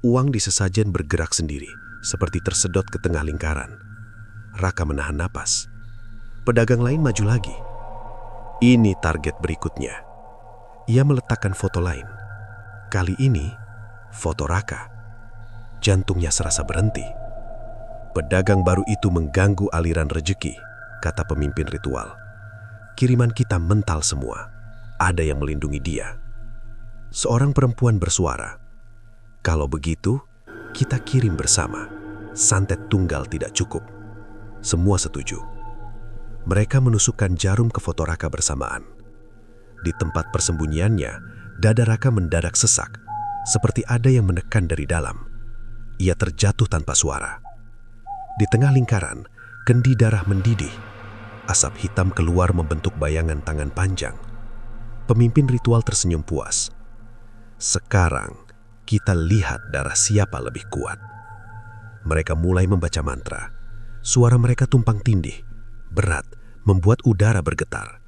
[SPEAKER 2] Uang di sesajen bergerak sendiri, seperti tersedot ke tengah lingkaran. Raka menahan napas. Pedagang lain maju lagi. Ini target berikutnya. Ia meletakkan foto lain. Kali ini, foto Raka. Jantungnya serasa berhenti. Pedagang baru itu mengganggu aliran rejeki, kata pemimpin ritual. Kiriman kita mental semua. Ada yang melindungi dia. Seorang perempuan bersuara, "Kalau begitu, kita kirim bersama. Santet tunggal tidak cukup." Semua setuju. Mereka menusukkan jarum ke foto Raka bersamaan. Di tempat persembunyiannya, dada Raka mendadak sesak, seperti ada yang menekan dari dalam. Ia terjatuh tanpa suara. Di tengah lingkaran, kendi darah mendidih. Asap hitam keluar membentuk bayangan tangan panjang. Pemimpin ritual tersenyum puas. "Sekarang kita lihat darah siapa lebih kuat." Mereka mulai membaca mantra. Suara mereka tumpang tindih, berat, membuat udara bergetar.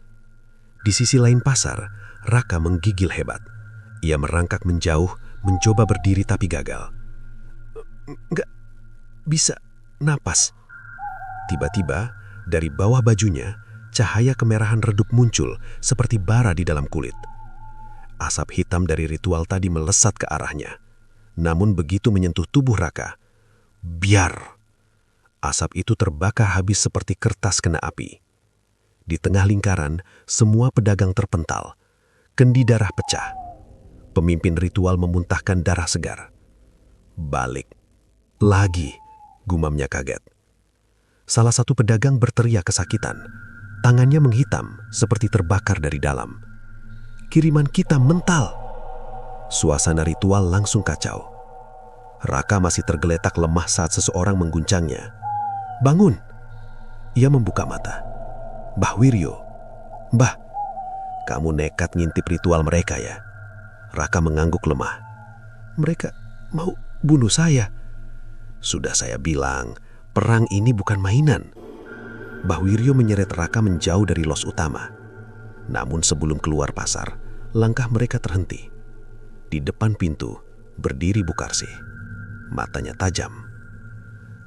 [SPEAKER 3] Di sisi lain pasar, Raka menggigil hebat. Ia merangkak menjauh, mencoba berdiri tapi gagal. Nggak bisa napas. Tiba-tiba, dari bawah bajunya, cahaya kemerahan redup muncul seperti bara di dalam kulit. Asap hitam dari ritual tadi melesat ke arahnya. Namun begitu menyentuh tubuh Raka, biar! Asap itu terbakar habis seperti kertas kena api. Di tengah lingkaran, semua pedagang terpental. Kendi darah pecah. Pemimpin ritual memuntahkan darah segar. Balik. Lagi, gumamnya kaget. Salah satu pedagang berteriak kesakitan. Tangannya menghitam seperti terbakar dari dalam. Kiriman kita mental. Suasana ritual langsung kacau. Raka masih tergeletak lemah saat seseorang mengguncangnya. Bangun! Ia membuka mata. Mbah Wiryo. Mbah, kamu nekat ngintip ritual mereka ya? Raka mengangguk lemah. Mereka mau bunuh saya. Sudah saya bilang, perang ini bukan mainan. Mbah Wiryo menyeret Raka menjauh dari los utama. Namun sebelum keluar pasar, langkah mereka terhenti. Di depan pintu, berdiri Bukarsih. Matanya tajam.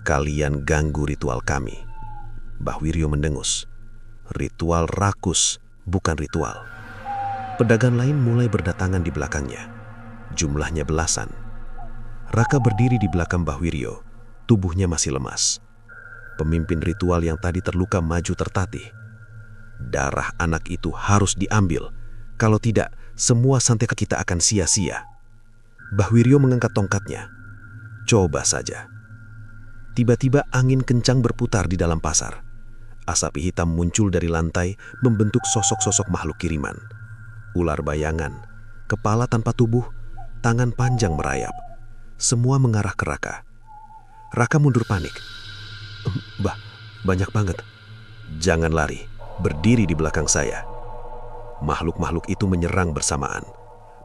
[SPEAKER 3] Kalian ganggu ritual kami. Mbah Wiryo mendengus. Ritual rakus, bukan ritual. Pedagang lain mulai berdatangan di belakangnya. Jumlahnya belasan. Raka berdiri di belakang Mbah Wiryo. Tubuhnya masih lemas. Pemimpin ritual yang tadi terluka maju tertatih. Darah anak itu harus diambil. Kalau tidak, semua santet kita akan sia-sia. Mbah Wiryo mengangkat tongkatnya. Coba saja. Tiba-tiba angin kencang berputar di dalam pasar. Asap hitam muncul dari lantai membentuk sosok-sosok makhluk kiriman. Ular bayangan, kepala tanpa tubuh, tangan panjang merayap. Semua mengarah ke Raka. Raka mundur panik. Mbah, banyak banget. Jangan lari, berdiri di belakang saya. Makhluk-makhluk itu menyerang bersamaan.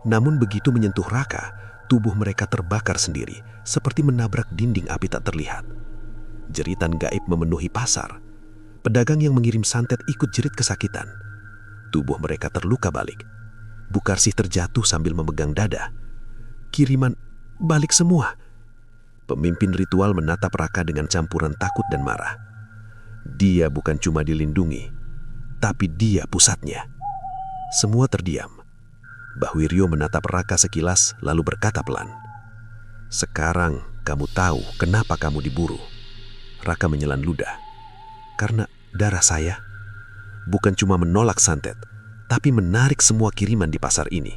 [SPEAKER 3] Namun begitu menyentuh Raka, tubuh mereka terbakar sendiri, seperti menabrak dinding api tak terlihat. Jeritan gaib memenuhi pasar. Pedagang yang mengirim santet ikut jerit kesakitan. Tubuh mereka terluka balik. Bukarsih terjatuh sambil memegang dada. Kiriman balik semua. Pemimpin ritual menatap Raka dengan campuran takut dan marah. Dia bukan cuma dilindungi, tapi dia pusatnya. Semua terdiam. Mbah Wiryo menatap Raka sekilas lalu berkata pelan. Sekarang kamu tahu kenapa kamu diburu. Raka menyelan ludah. Karena darah saya bukan cuma menolak santet, tapi menarik semua kiriman di pasar ini.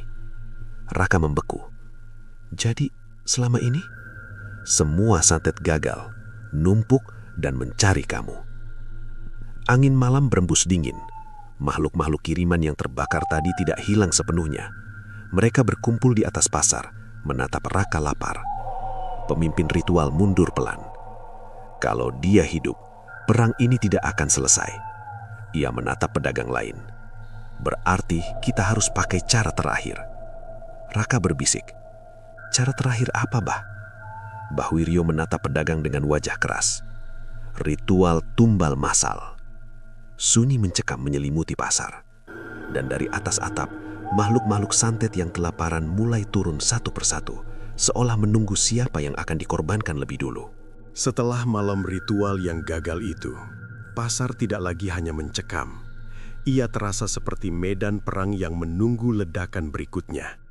[SPEAKER 3] Raka membeku. Jadi selama ini, semua santet gagal, numpuk dan mencari kamu. Angin malam berembus dingin. Makhluk-makhluk kiriman yang terbakar tadi tidak hilang sepenuhnya. Mereka berkumpul di atas pasar, menatap Raka lapar. Pemimpin ritual mundur pelan. Kalau dia hidup, perang ini tidak akan selesai. Ia menatap pedagang lain. Berarti kita harus pakai cara terakhir. Raka berbisik. Cara terakhir apa, Bah? Mbah Wiryo menatap pedagang dengan wajah keras. Ritual tumbal massal. Sunyi mencekam menyelimuti pasar. Dan dari atas atap, makhluk-makhluk santet yang kelaparan mulai turun satu persatu, seolah menunggu siapa yang akan dikorbankan lebih dulu.
[SPEAKER 1] Setelah malam ritual yang gagal itu, pasar tidak lagi hanya mencekam. Ia terasa seperti medan perang yang menunggu ledakan berikutnya.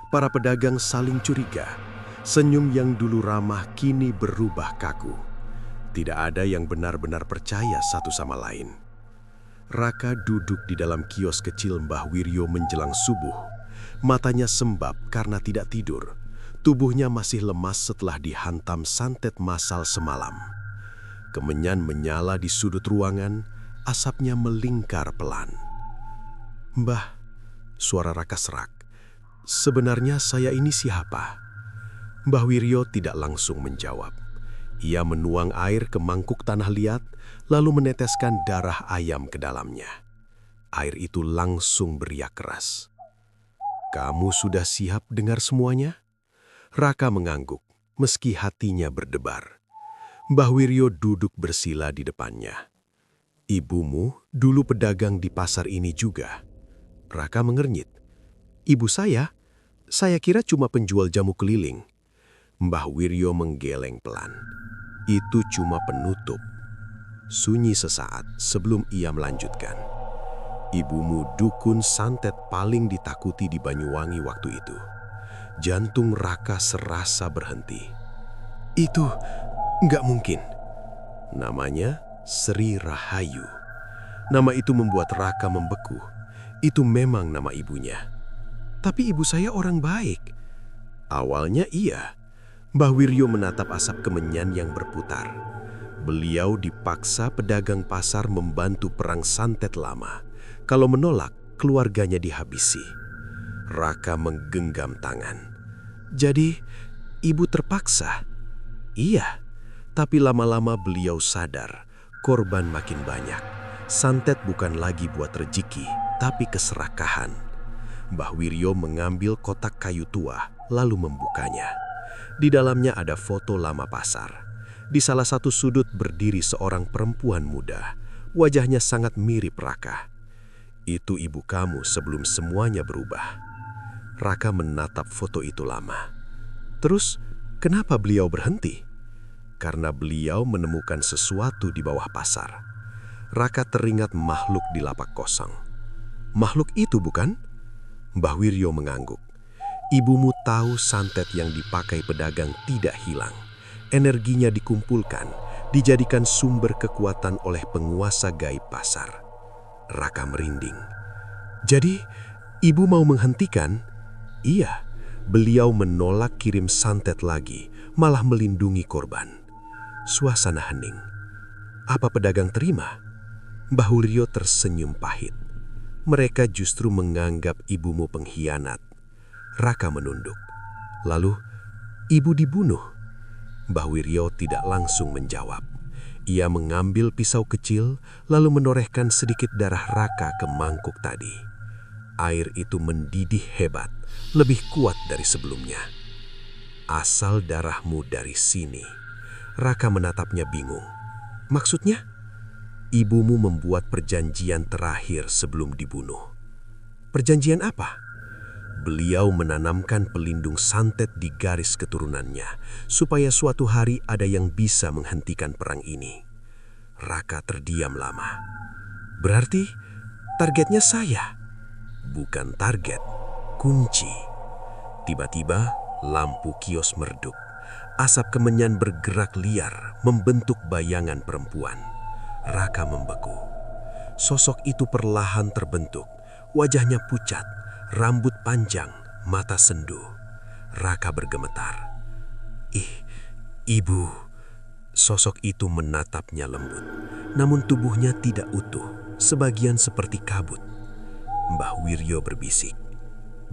[SPEAKER 1] Para pedagang saling curiga. Senyum yang dulu ramah kini berubah kaku. Tidak ada yang benar-benar percaya satu sama lain. Raka duduk di dalam kios kecil Mbah Wiryo menjelang subuh. Matanya sembab karena tidak tidur. Tubuhnya masih lemas setelah dihantam santet massal semalam. Kemenyan menyala di sudut ruangan, asapnya melingkar pelan. Mbah, suara Raka serak. Sebenarnya saya ini siapa? Mbah Wiryo tidak langsung menjawab. Ia menuang air ke mangkuk tanah liat, lalu meneteskan darah ayam ke dalamnya. Air itu langsung beriak keras. Kamu sudah siap dengar semuanya? Raka mengangguk, meski hatinya berdebar. Mbah Wiryo duduk bersila di depannya. Ibumu dulu pedagang di pasar ini juga.
[SPEAKER 3] Raka mengernyit. "Ibu saya kira cuma penjual jamu keliling." Mbah Wiryo menggeleng pelan. "Itu cuma penutup." Sunyi sesaat sebelum ia melanjutkan. "Ibumu dukun santet paling ditakuti di Banyuwangi waktu itu." Jantung Raka serasa berhenti. "Itu nggak mungkin." Namanya Sri Rahayu. Nama itu membuat Raka membeku. Itu memang nama ibunya. "Tapi ibu saya orang baik." "Awalnya iya." Mbah Wiryo menatap asap kemenyan yang berputar. Beliau dipaksa pedagang pasar membantu perang santet lama. Kalau menolak, keluarganya dihabisi. Raka menggenggam tangan. "Jadi, ibu terpaksa?" "Iya." Tapi lama-lama beliau sadar, korban makin banyak. Santet bukan lagi buat rezeki, tapi keserakahan. Mbah Wiryo mengambil kotak kayu tua, lalu membukanya. Di dalamnya ada foto lama pasar. Di salah satu sudut berdiri seorang perempuan muda. Wajahnya sangat mirip Raka. "Itu ibu kamu sebelum semuanya berubah." Raka menatap foto itu lama. "Terus, kenapa beliau berhenti?" "Karena beliau menemukan sesuatu di bawah pasar." Raka teringat makhluk di lapak kosong. "Makhluk itu bukan?" Mbah Wiryo mengangguk. "Ibumu tahu santet yang dipakai pedagang tidak hilang. Energinya dikumpulkan, dijadikan sumber kekuatan oleh penguasa gaib pasar." Raka merinding. "Jadi, ibu mau menghentikan?" "Iya." Beliau menolak kirim santet lagi, malah melindungi korban. Suasana hening. "Apa pedagang terima?" Mbah Wiryo tersenyum pahit. "Mereka justru menganggap ibumu pengkhianat." Raka menunduk. "Lalu, ibu dibunuh?" Mbah Wiryo tidak langsung menjawab. Ia mengambil pisau kecil, lalu menorehkan sedikit darah Raka ke mangkuk tadi. Air itu mendidih hebat, lebih kuat dari sebelumnya. "Asal darahmu dari sini." Raka menatapnya bingung. "Maksudnya?" "Ibumu membuat perjanjian terakhir sebelum dibunuh." "Perjanjian apa?" "Beliau menanamkan pelindung santet di garis keturunannya, supaya suatu hari ada yang bisa menghentikan perang ini." Raka terdiam lama. "Berarti targetnya saya?" "Bukan target, kunci." Tiba-tiba lampu kios meredup. Asap kemenyan bergerak liar, membentuk bayangan perempuan. Raka membeku. Sosok itu perlahan terbentuk. Wajahnya pucat, rambut panjang, mata sendu. Raka bergemetar. Ibu." Sosok itu menatapnya lembut, namun tubuhnya tidak utuh, sebagian seperti kabut. Mbah Wiryo berbisik.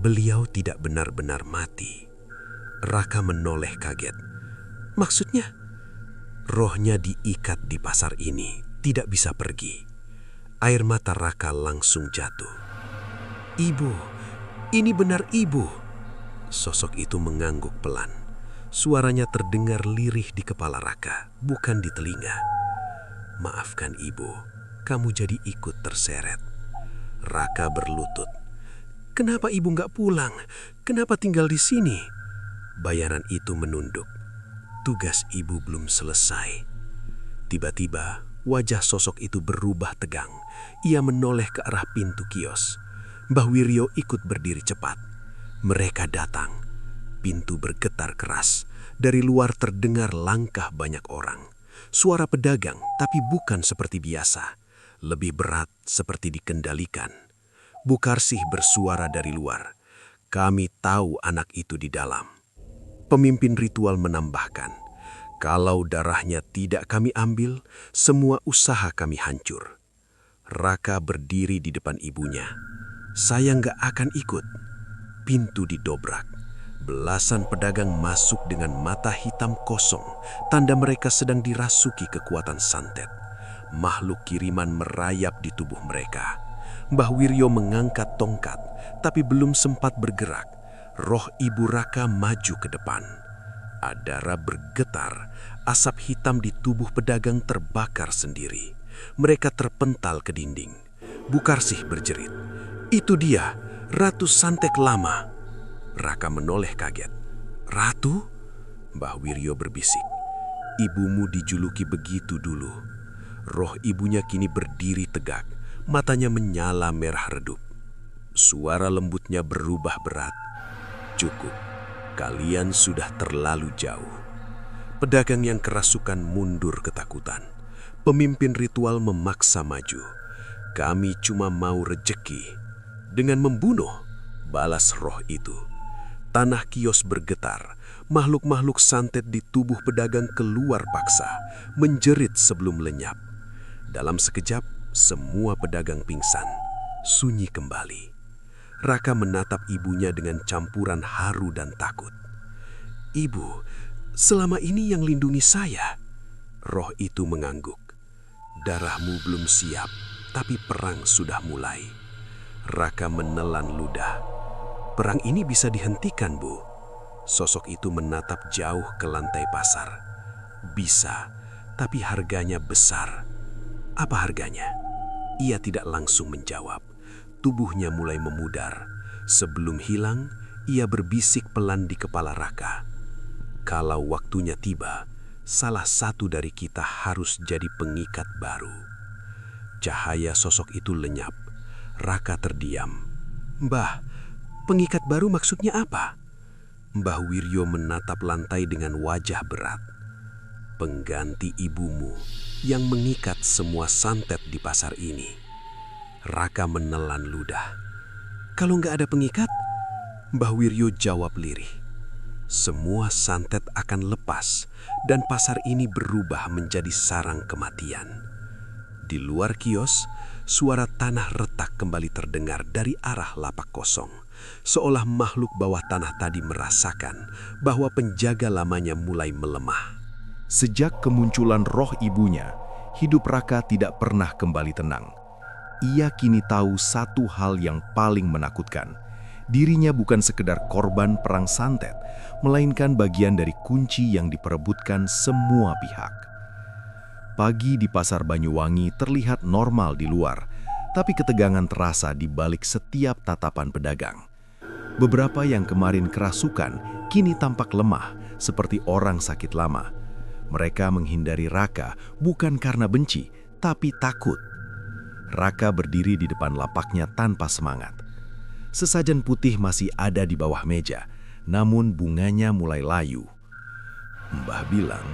[SPEAKER 3] "Beliau tidak benar-benar mati." Raka menoleh kaget. "Maksudnya?" "Rohnya diikat di pasar ini, tidak bisa pergi." Air mata Raka langsung jatuh. "Ibu, ini benar ibu." Sosok itu mengangguk pelan. Suaranya terdengar lirih di kepala Raka, bukan di telinga. "Maafkan ibu, kamu jadi ikut terseret." Raka berlutut. "Kenapa ibu nggak pulang? Kenapa tinggal di sini?" Bayaran itu menunduk. "Tugas ibu belum selesai." Tiba-tiba, wajah sosok itu berubah tegang. Ia menoleh ke arah pintu kios. Mbah Wiryo ikut berdiri cepat. Mereka datang. Pintu bergetar keras. Dari luar terdengar langkah banyak orang. Suara pedagang, tapi bukan seperti biasa. Lebih berat, seperti dikendalikan. Bukarsih bersuara dari luar. "Kami tahu anak itu di dalam." Pemimpin ritual menambahkan, "Kalau darahnya tidak kami ambil, semua usaha kami hancur." Raka berdiri di depan ibunya. "Saya nggak akan ikut." Pintu didobrak. Belasan pedagang masuk dengan mata hitam kosong, tanda mereka sedang dirasuki kekuatan santet. Makhluk kiriman merayap di tubuh mereka. Mbah Wiryo mengangkat tongkat, tapi belum sempat bergerak. Roh ibu Raka maju ke depan. Adara bergetar, asap hitam di tubuh pedagang terbakar sendiri. Mereka terpental ke dinding. Bukarsih berjerit,
[SPEAKER 2] Itu dia, Ratu Santet Lama. Raka menoleh kaget. Ratu? Mbah Wiryo berbisik. Ibumu dijuluki begitu dulu. Roh ibunya kini berdiri tegak, matanya menyala merah redup. Suara lembutnya berubah berat. Cukup, kalian sudah terlalu jauh. Pedagang yang kerasukan mundur ketakutan. Pemimpin ritual memaksa maju. Kami cuma mau rejeki. Dengan membunuh, balas roh itu. Tanah kios bergetar. Makhluk-makhluk santet di tubuh pedagang keluar paksa, menjerit sebelum lenyap. Dalam sekejap, semua pedagang pingsan. Sunyi kembali. Raka menatap ibunya dengan campuran haru dan takut. Ibu, selama ini yang lindungi saya. Roh itu mengangguk. Darahmu belum siap, tapi perang sudah mulai. Raka menelan ludah. Perang ini bisa dihentikan, Bu. Sosok itu menatap jauh ke lantai pasar. Bisa, tapi harganya besar. Apa harganya? Ia tidak langsung menjawab. Tubuhnya mulai memudar. Sebelum hilang, ia berbisik pelan di kepala Raka. Kalau waktunya tiba, salah satu dari kita harus jadi pengikat baru. Cahaya sosok itu lenyap. Raka terdiam. Mbah, pengikat baru maksudnya apa? Mbah Wiryo menatap lantai dengan wajah berat. Pengganti ibumu yang mengikat semua santet di pasar ini. Raka menelan ludah. Kalau nggak ada pengikat, Mbah Wiryo jawab lirih. Semua santet akan lepas dan pasar ini berubah menjadi sarang kematian. Di luar kios, suara tanah retak kembali terdengar dari arah lapak kosong. Seolah makhluk bawah tanah tadi merasakan bahwa penjaga lamanya mulai melemah.
[SPEAKER 4] Sejak kemunculan roh ibunya, hidup Raka tidak pernah kembali tenang. Ia kini tahu satu hal yang paling menakutkan. Dirinya bukan sekedar korban perang santet, melainkan bagian dari kunci yang diperebutkan semua pihak. Pagi di pasar Banyuwangi terlihat normal di luar, tapi ketegangan terasa di balik setiap tatapan pedagang. Beberapa yang kemarin kerasukan kini tampak lemah, seperti orang sakit lama. Mereka menghindari Raka bukan karena benci, tapi takut. Raka berdiri di depan lapaknya tanpa semangat. Sesajen putih masih ada di bawah meja, namun bunganya mulai layu. Mbah bilang,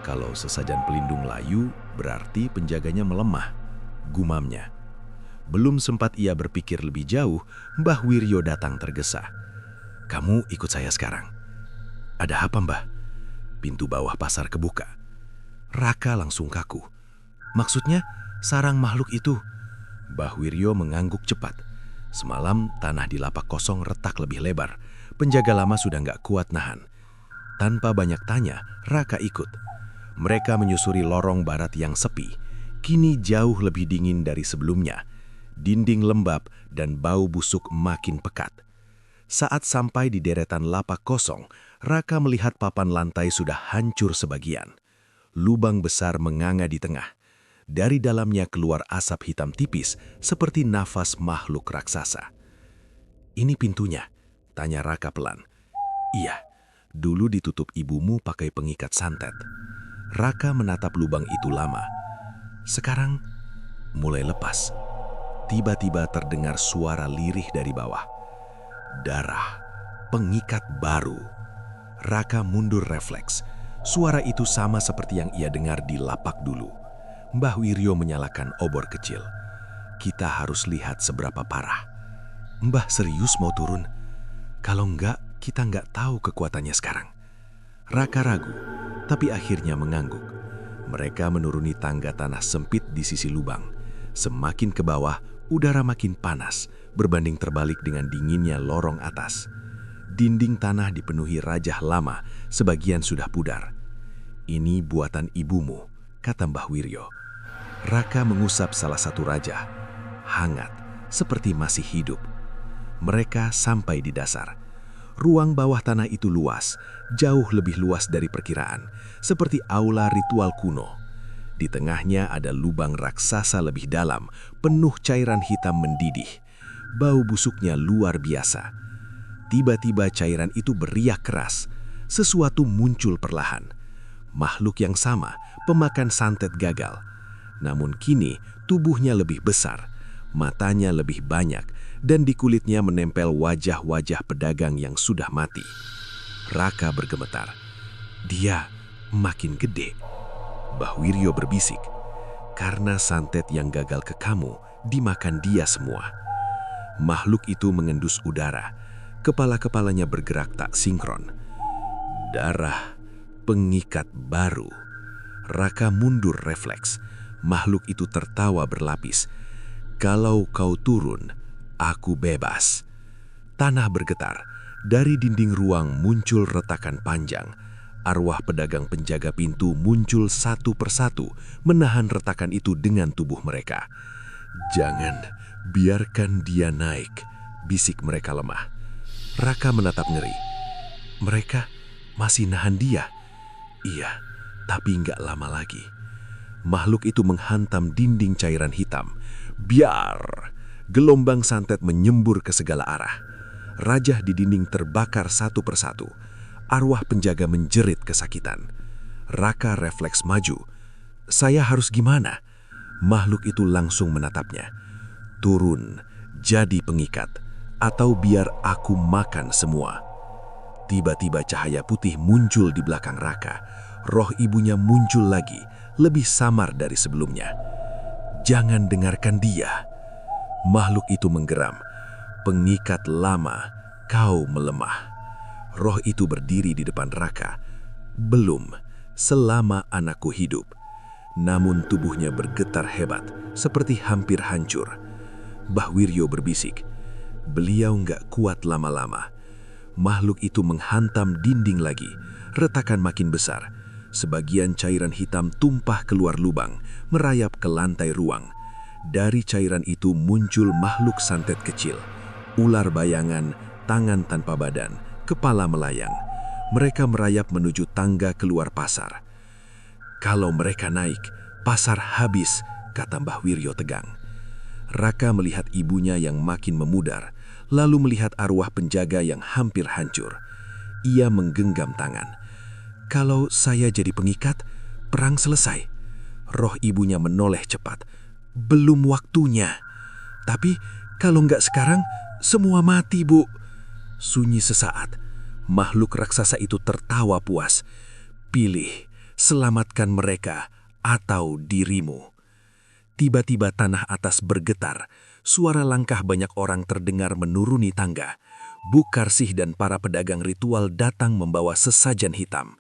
[SPEAKER 4] kalau sesajen pelindung layu, berarti penjaganya melemah, gumamnya. Belum sempat ia berpikir lebih jauh, Mbah Wiryo datang tergesa. Kamu ikut saya sekarang. Ada apa, Mbah? Pintu bawah pasar kebuka. Raka langsung kaku. Maksudnya, sarang makhluk itu. Mbah Wiryo mengangguk cepat. Semalam tanah di lapak kosong retak lebih lebar. Penjaga lama sudah nggak kuat nahan. Tanpa banyak tanya, Raka ikut. Mereka menyusuri lorong barat yang sepi. Kini jauh lebih dingin dari sebelumnya. Dinding lembab dan bau busuk makin pekat. Saat sampai di deretan lapak kosong, Raka melihat papan lantai sudah hancur sebagian. Lubang besar menganga di tengah. Dari dalamnya keluar asap hitam tipis seperti nafas makhluk raksasa. Ini pintunya, tanya Raka pelan. Iya, dulu ditutup ibumu pakai pengikat santet. Raka menatap lubang itu lama. Sekarang mulai lepas. Tiba-tiba terdengar suara lirih dari bawah. Darah, pengikat baru. Raka mundur refleks. Suara itu sama seperti yang ia dengar di lapak dulu. Mbah Wiryo menyalakan obor kecil. Kita harus lihat seberapa parah. Mbah serius mau turun? Kalau enggak, kita enggak tahu kekuatannya sekarang. Raka ragu, tapi akhirnya mengangguk. Mereka menuruni tangga tanah sempit di sisi lubang. Semakin ke bawah, udara makin panas, berbanding terbalik dengan dinginnya lorong atas. Dinding tanah dipenuhi rajah lama, sebagian sudah pudar. Ini buatan ibumu, kata Mbah Wiryo. Raka mengusap salah satu rajah, hangat, seperti masih hidup. Mereka sampai di dasar. Ruang bawah tanah itu luas, jauh lebih luas dari perkiraan, seperti aula ritual kuno. Di tengahnya ada lubang raksasa lebih dalam, penuh cairan hitam mendidih.
[SPEAKER 2] Bau busuknya luar biasa. Tiba-tiba cairan itu beriak keras. Sesuatu muncul perlahan. Makhluk yang sama, pemakan santet gagal. Namun kini tubuhnya lebih besar, matanya lebih banyak, dan di kulitnya menempel wajah-wajah pedagang yang sudah mati. Raka bergemetar. Dia makin gede. Bahwiryo berbisik, karena santet yang gagal ke kamu dimakan dia semua. Makhluk itu mengendus udara. Kepala-kepalanya bergerak tak sinkron. Darah, pengikat baru. Raka mundur refleks. Makhluk itu tertawa berlapis. Kalau kau turun, aku bebas. Tanah bergetar. Dari dinding ruang muncul retakan panjang. Arwah pedagang penjaga pintu muncul satu persatu, menahan retakan itu dengan tubuh mereka. Jangan biarkan dia naik, bisik mereka lemah. Raka menatap ngeri. Mereka masih nahan dia. Iya, tapi nggak lama lagi. Makhluk itu menghantam dinding cairan hitam. Biar! Gelombang santet menyembur ke segala arah. Rajah di dinding terbakar satu persatu. Arwah penjaga menjerit kesakitan. Raka refleks maju. Saya harus gimana? Makhluk itu langsung menatapnya. Turun, jadi pengikat, atau biar aku makan semua. Tiba-tiba cahaya putih muncul di belakang Raka. Roh ibunya muncul lagi, lebih samar dari sebelumnya. Jangan dengarkan dia. Makhluk itu menggeram. Pengikat lama, kau melemah. Roh itu berdiri di depan Raka. Belum, selama anakku hidup. Namun tubuhnya bergetar hebat, seperti hampir hancur. Bahwiryo berbisik. Beliau nggak kuat lama-lama. Makhluk itu menghantam dinding lagi. Retakan makin besar. Sebagian cairan hitam tumpah keluar lubang, merayap ke lantai ruang. Dari cairan itu muncul makhluk santet kecil. Ular bayangan, tangan tanpa badan, kepala melayang. Mereka merayap menuju tangga keluar pasar. Kalau mereka naik, pasar habis, kata Mbah Wiryo tegang. Raka melihat ibunya yang makin memudar, lalu melihat arwah penjaga yang hampir hancur. Ia menggenggam tangan. Kalau saya jadi pengikat, perang selesai. Roh ibunya menoleh cepat. Belum waktunya. Tapi kalau nggak sekarang, semua mati, Bu. Sunyi sesaat. Makhluk raksasa itu tertawa puas. Pilih, selamatkan mereka atau dirimu. Tiba-tiba tanah atas bergetar. Suara langkah banyak orang terdengar menuruni tangga. Bukarsih dan para pedagang ritual datang membawa sesajen hitam.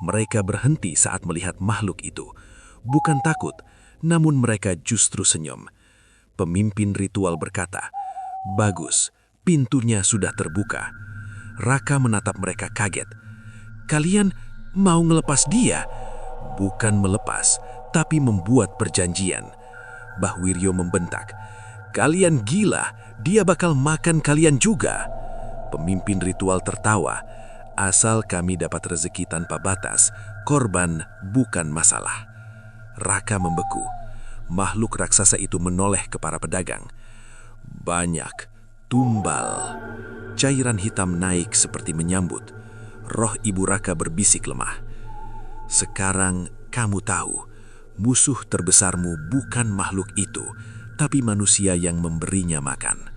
[SPEAKER 2] Mereka berhenti saat melihat makhluk itu. Bukan takut, namun mereka justru senyum. Pemimpin ritual berkata, "Bagus, pintunya sudah terbuka." Raka menatap mereka kaget. "Kalian mau ngelepas dia?" "Bukan melepas, tapi membuat perjanjian." Bahwiryo membentak, "Kalian gila, dia bakal makan kalian juga." Pemimpin ritual tertawa, "Asal kami dapat rezeki tanpa batas, korban bukan masalah." Raka membeku. Makhluk raksasa itu menoleh ke para pedagang. Banyak, tumbal. Cairan hitam naik seperti menyambut. Roh ibu Raka berbisik lemah. "Sekarang kamu tahu, musuh terbesarmu bukan makhluk itu, tapi manusia yang memberinya makan."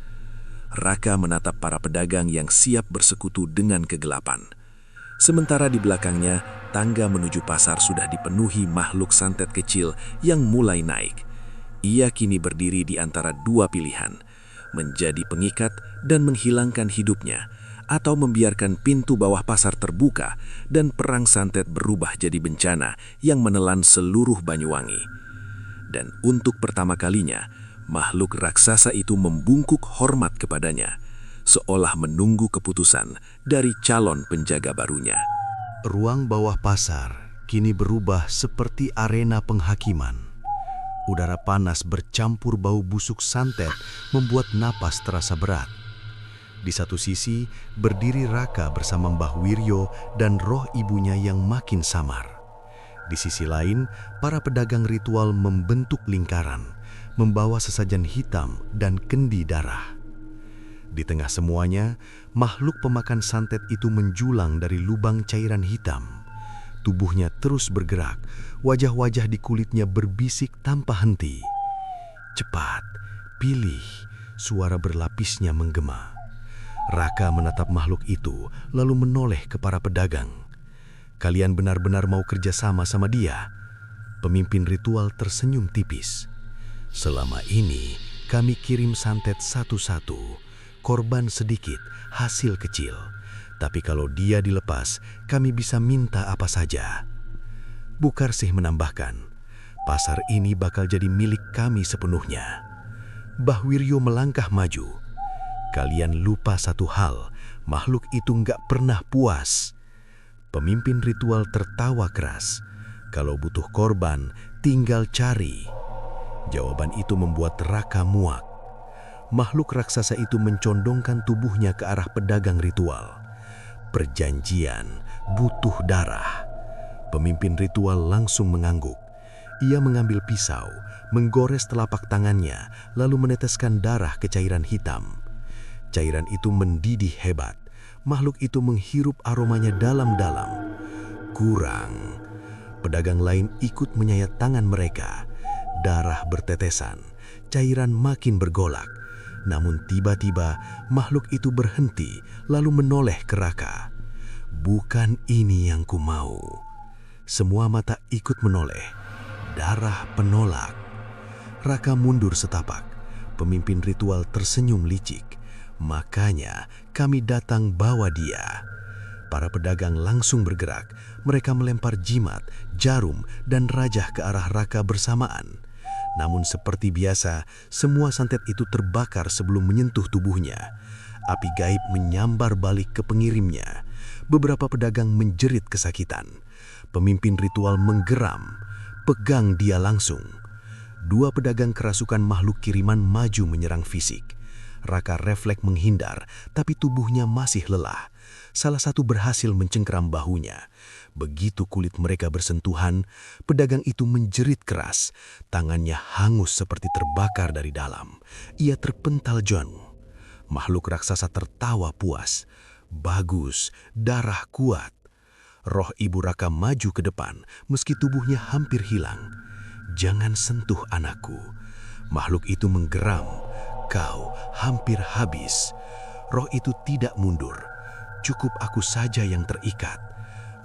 [SPEAKER 2] Raka menatap para pedagang yang siap bersekutu dengan kegelapan. Sementara di belakangnya, tangga menuju pasar sudah dipenuhi makhluk santet kecil yang mulai naik. Ia kini berdiri di antara dua pilihan, menjadi pengikat dan menghilangkan hidupnya, atau membiarkan pintu bawah pasar terbuka dan perang santet berubah jadi bencana yang menelan seluruh Banyuwangi. Dan untuk pertama kalinya, makhluk raksasa itu membungkuk hormat kepadanya, seolah menunggu keputusan dari calon penjaga barunya.
[SPEAKER 4] Ruang bawah pasar kini berubah seperti arena penghakiman. Udara panas bercampur bau busuk santet membuat napas terasa berat. Di satu sisi berdiri Raka bersama Mbah Wiryo dan roh ibunya yang makin samar. Di sisi lain, para pedagang ritual membentuk lingkaran, membawa sesajen hitam dan kendi darah.
[SPEAKER 1] Di tengah semuanya, makhluk pemakan santet itu menjulang dari lubang cairan hitam. Tubuhnya terus bergerak, wajah-wajah di kulitnya berbisik tanpa henti. Cepat, pilih, suara berlapisnya menggema. Raka menatap makhluk itu, lalu menoleh ke para pedagang. Kalian benar-benar mau kerjasama sama dia? Pemimpin ritual tersenyum tipis. Selama ini, kami kirim santet satu-satu, korban sedikit, hasil kecil. Tapi kalau dia dilepas, kami bisa minta apa saja. Bukarsih menambahkan, pasar ini bakal jadi milik kami sepenuhnya. Mbah Wiryo melangkah maju. Kalian lupa satu hal, makhluk itu nggak pernah puas. Pemimpin ritual tertawa keras. Kalau butuh korban, tinggal cari. Jawaban itu membuat Raka muak. Makhluk raksasa itu mencondongkan tubuhnya ke arah pedagang ritual. Perjanjian butuh darah. Pemimpin ritual langsung mengangguk. Ia mengambil pisau, menggores telapak tangannya, lalu meneteskan darah ke cairan hitam. Cairan itu mendidih hebat. Makhluk itu menghirup aromanya dalam-dalam. Kurang. Pedagang lain ikut menyayat tangan mereka. Darah bertetesan. Cairan makin bergolak. Namun tiba-tiba makhluk itu berhenti lalu menoleh ke Raka. Bukan ini yang ku mau. Semua mata ikut menoleh. Darah penolak. Raka mundur setapak. Pemimpin ritual tersenyum licik. Makanya kami datang bawa dia. Para pedagang langsung bergerak. Mereka melempar jimat, jarum, dan rajah ke arah Raka bersamaan. Namun seperti biasa, semua santet itu terbakar sebelum menyentuh tubuhnya. Api gaib menyambar balik ke pengirimnya. Beberapa pedagang menjerit kesakitan. Pemimpin ritual menggeram. Pegang dia langsung. Dua pedagang kerasukan makhluk kiriman maju menyerang fisik. Raka refleks menghindar, tapi tubuhnya masih lelah. Salah satu berhasil mencengkeram bahunya. Begitu kulit mereka bersentuhan, pedagang itu menjerit keras. Tangannya hangus seperti terbakar dari dalam. Ia terpental jauh. Makhluk raksasa tertawa puas. Bagus, darah kuat. Roh ibu Raka maju ke depan, meski tubuhnya hampir hilang. Jangan sentuh anakku. Makhluk itu menggeram. Kau hampir habis. Roh itu tidak mundur. Cukup aku saja yang terikat.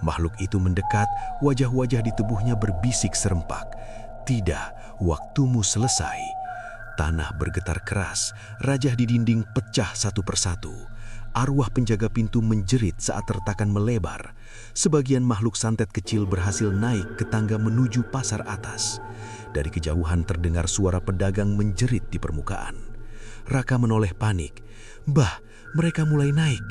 [SPEAKER 1] Makhluk itu mendekat, wajah-wajah di tubuhnya berbisik serempak. Tidak, waktumu selesai. Tanah bergetar keras, rajah di dinding pecah satu persatu. Arwah penjaga pintu menjerit saat retakan melebar. Sebagian makhluk santet kecil berhasil naik ke tangga menuju pasar atas. Dari kejauhan terdengar suara pedagang menjerit di permukaan. Raka menoleh panik. Mbah, mereka mulai naik.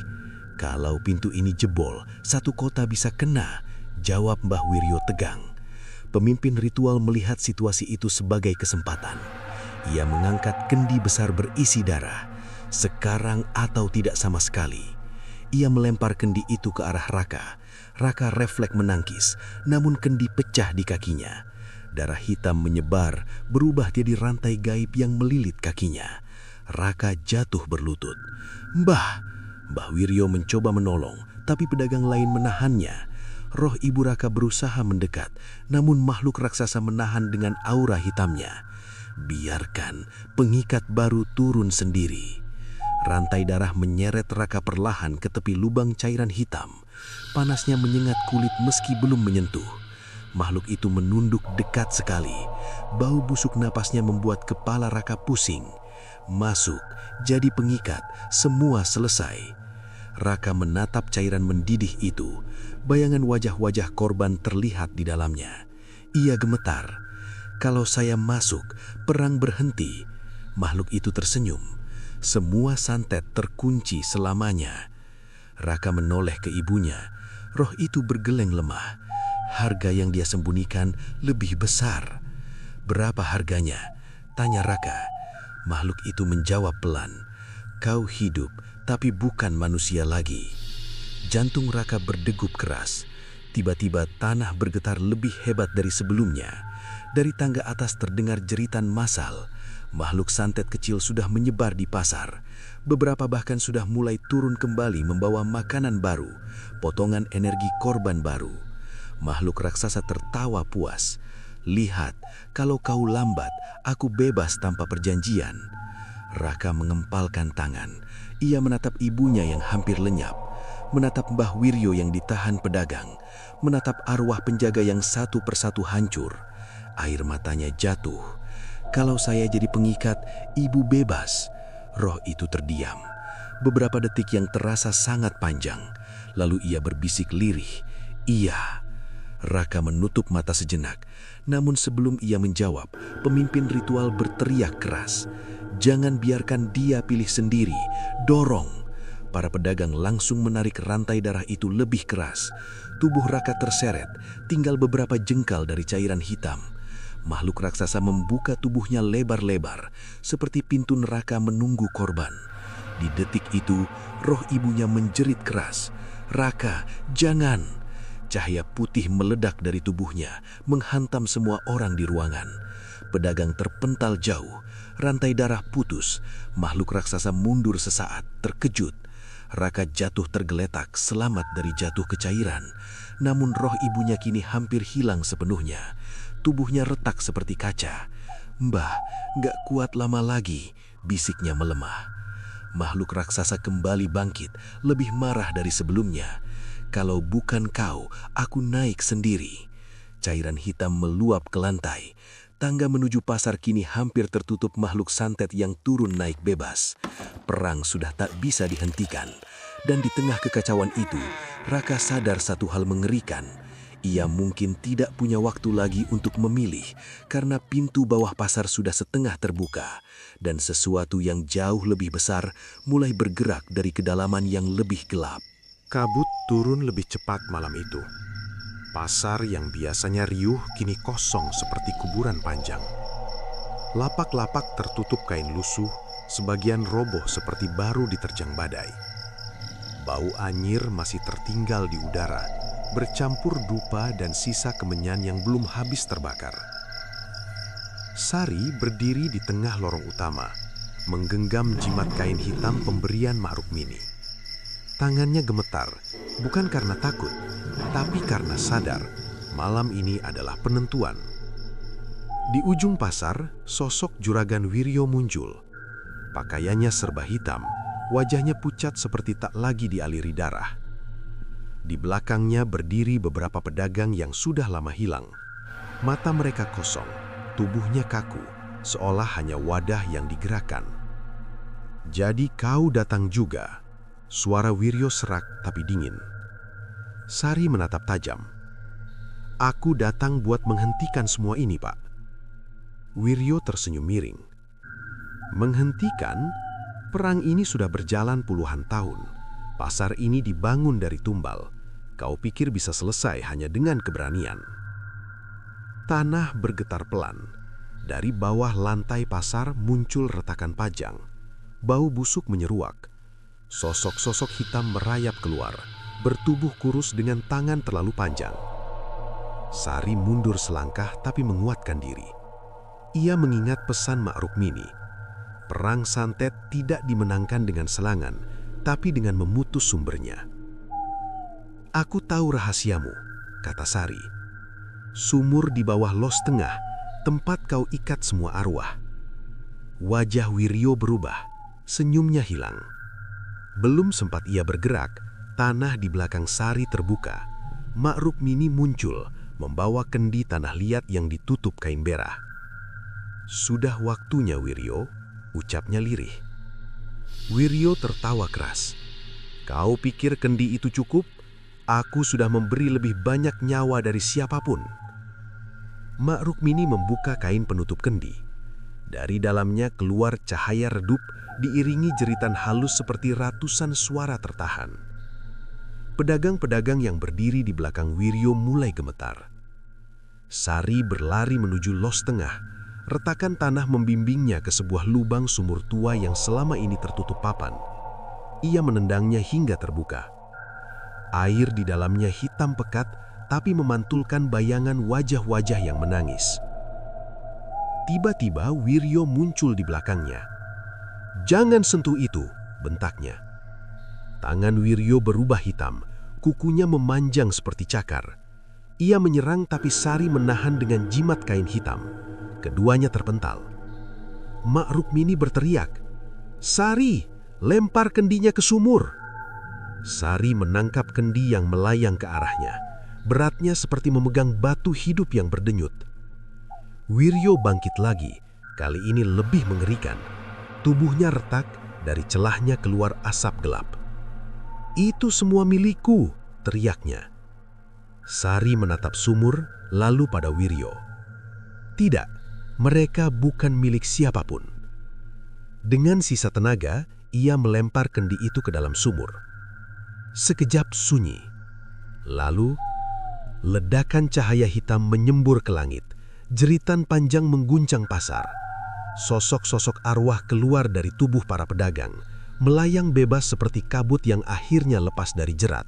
[SPEAKER 1] Kalau pintu ini jebol, satu kota bisa kena, jawab Mbah Wiryo tegang. Pemimpin ritual melihat situasi itu sebagai kesempatan. Ia mengangkat kendi besar berisi darah. Sekarang atau tidak sama sekali. Ia melempar kendi itu ke arah Raka. Raka refleks menangkis, namun kendi pecah di kakinya. Darah hitam menyebar, berubah jadi rantai gaib yang melilit kakinya. Raka jatuh berlutut. Mbah Wiryo mencoba menolong, tapi pedagang lain menahannya. Roh ibu Raka berusaha mendekat, namun makhluk raksasa menahan dengan aura hitamnya. Biarkan pengikat baru turun sendiri. Rantai darah menyeret Raka perlahan ke tepi lubang cairan hitam. Panasnya menyengat kulit meski belum menyentuh. Makhluk itu menunduk dekat sekali. Bau busuk napasnya membuat kepala Raka pusing. Masuk, jadi pengikat, semua selesai. Raka menatap cairan mendidih itu. Bayangan wajah-wajah korban terlihat di dalamnya. Ia gemetar. Kalau saya masuk, perang berhenti. Makhluk itu tersenyum. Semua santet terkunci selamanya. Raka menoleh ke ibunya. Roh itu bergeleng lemah. Harga yang dia sembunyikan lebih besar. Berapa harganya? Tanya Raka. Makhluk itu menjawab pelan. Kau hidup, tapi bukan manusia lagi. Jantung Raka berdegup keras. Tiba-tiba tanah bergetar lebih hebat dari sebelumnya. Dari tangga atas terdengar jeritan massal. Makhluk santet kecil sudah menyebar di pasar.
[SPEAKER 2] Beberapa bahkan sudah mulai turun kembali membawa makanan baru, potongan energi korban baru. Makhluk raksasa tertawa puas. "Lihat, kalau kau lambat, aku bebas tanpa perjanjian." Raka mengempalkan tangan. Ia menatap ibunya yang hampir lenyap, menatap Mbah Wiryo yang ditahan pedagang, menatap arwah penjaga yang satu persatu hancur. Air matanya jatuh. "Kalau saya jadi pengikat, ibu bebas." Roh itu terdiam. Beberapa detik yang terasa sangat panjang. Lalu ia berbisik lirih, "Iya." Raka menutup mata sejenak. Namun sebelum ia menjawab, pemimpin ritual berteriak keras, "Jangan biarkan dia pilih sendiri, dorong." Para pedagang langsung menarik rantai darah itu lebih keras. Tubuh Raka terseret, tinggal beberapa jengkal dari cairan hitam. Makhluk raksasa membuka tubuhnya lebar-lebar, seperti pintu neraka menunggu korban. Di detik itu, roh ibunya menjerit keras, "Raka, jangan!" Cahaya putih meledak dari tubuhnya, menghantam semua orang di ruangan. Pedagang terpental jauh, rantai darah putus, makhluk raksasa mundur sesaat, terkejut. Raka jatuh tergeletak, selamat dari jatuh ke cairan. Namun roh ibunya kini hampir hilang sepenuhnya. Tubuhnya retak seperti kaca. "Mbah, gak kuat lama lagi," bisiknya melemah. Makhluk raksasa kembali bangkit, lebih marah dari sebelumnya. "Kalau bukan kau, aku naik sendiri." Cairan hitam meluap ke lantai. Tangga menuju pasar kini hampir tertutup makhluk santet yang turun naik bebas. Perang sudah tak bisa dihentikan. Dan di tengah kekacauan itu, Raka sadar satu hal mengerikan. Ia mungkin tidak punya waktu lagi untuk memilih, karena pintu bawah pasar sudah setengah terbuka. Dan sesuatu yang jauh lebih besar mulai bergerak dari kedalaman yang lebih gelap.
[SPEAKER 1] Kabut turun lebih cepat malam itu. Pasar yang biasanya riuh kini kosong seperti kuburan panjang. Lapak-lapak tertutup kain lusuh, sebagian roboh seperti baru diterjang badai. Bau anyir masih tertinggal di udara, bercampur dupa dan sisa kemenyan yang belum habis terbakar. Sari berdiri di tengah lorong utama, menggenggam jimat kain hitam pemberian Mak Rukmini. Tangannya gemetar, bukan karena takut, tapi karena sadar malam ini adalah penentuan. Di ujung pasar, sosok Juragan Wiryo muncul. Pakaiannya serba hitam, wajahnya pucat seperti tak lagi dialiri darah. Di belakangnya berdiri beberapa pedagang yang sudah lama hilang. Mata mereka kosong, tubuhnya kaku, seolah hanya wadah yang digerakkan. "Jadi kau datang juga?" Suara Wiryo serak tapi dingin. Sari menatap tajam. "Aku datang buat menghentikan semua ini, Pak." Wiryo tersenyum miring. "Menghentikan? Perang ini sudah berjalan puluhan tahun. Pasar ini dibangun dari tumbal. Kau pikir bisa selesai hanya dengan keberanian?" Tanah bergetar pelan. Dari bawah lantai pasar muncul retakan pajang. Bau busuk menyeruak. Sosok-sosok hitam merayap keluar, bertubuh kurus dengan tangan terlalu panjang. Sari mundur selangkah tapi menguatkan diri. Ia mengingat pesan Mak Rukmini. Perang santet tidak dimenangkan dengan selangan, tapi dengan memutus sumbernya. "Aku tahu rahasiamu," kata Sari. "Sumur di bawah Los Tengah, tempat kau ikat semua arwah." Wajah Wiryo berubah, senyumnya hilang. Belum sempat ia bergerak, tanah di belakang Sari terbuka. Mak Rukmini muncul, membawa kendi tanah liat yang ditutup kain berah. "Sudah waktunya, Wiryo," ucapnya lirih. Wiryo tertawa keras. "Kau pikir kendi itu cukup? Aku sudah memberi lebih banyak nyawa dari siapapun." Mak Rukmini membuka kain penutup kendi. Dari dalamnya keluar cahaya redup diiringi jeritan halus seperti ratusan suara tertahan. Pedagang-pedagang yang berdiri di belakang Wiryo mulai gemetar. Sari berlari menuju Los Tengah. Retakan tanah membimbingnya ke sebuah lubang sumur tua yang selama ini tertutup papan. Ia menendangnya hingga terbuka. Air di dalamnya hitam pekat, tapi memantulkan bayangan wajah-wajah yang menangis. Tiba-tiba Wiryo muncul di belakangnya. "Jangan sentuh itu,"
[SPEAKER 2] bentaknya. Tangan Wiryo berubah hitam, kukunya memanjang seperti cakar. Ia menyerang tapi Sari menahan dengan jimat kain hitam. Keduanya terpental. Mak Rukmini berteriak, "Sari, lempar kendinya ke sumur!" Sari menangkap kendi yang melayang ke arahnya. Beratnya seperti memegang batu hidup yang berdenyut. Wiryo bangkit lagi, kali ini lebih mengerikan. Tubuhnya retak, dari celahnya keluar asap gelap. "Itu semua milikku," teriaknya. Sari menatap sumur, lalu pada Wiryo. Tidak, mereka bukan milik siapapun. Dengan sisa tenaga, ia melempar kendi itu ke dalam sumur. Sekejap sunyi. Lalu, ledakan cahaya hitam menyembur ke langit. Jeritan panjang mengguncang pasar. Sosok-sosok arwah keluar dari tubuh para pedagang, melayang bebas seperti kabut yang akhirnya lepas dari jerat.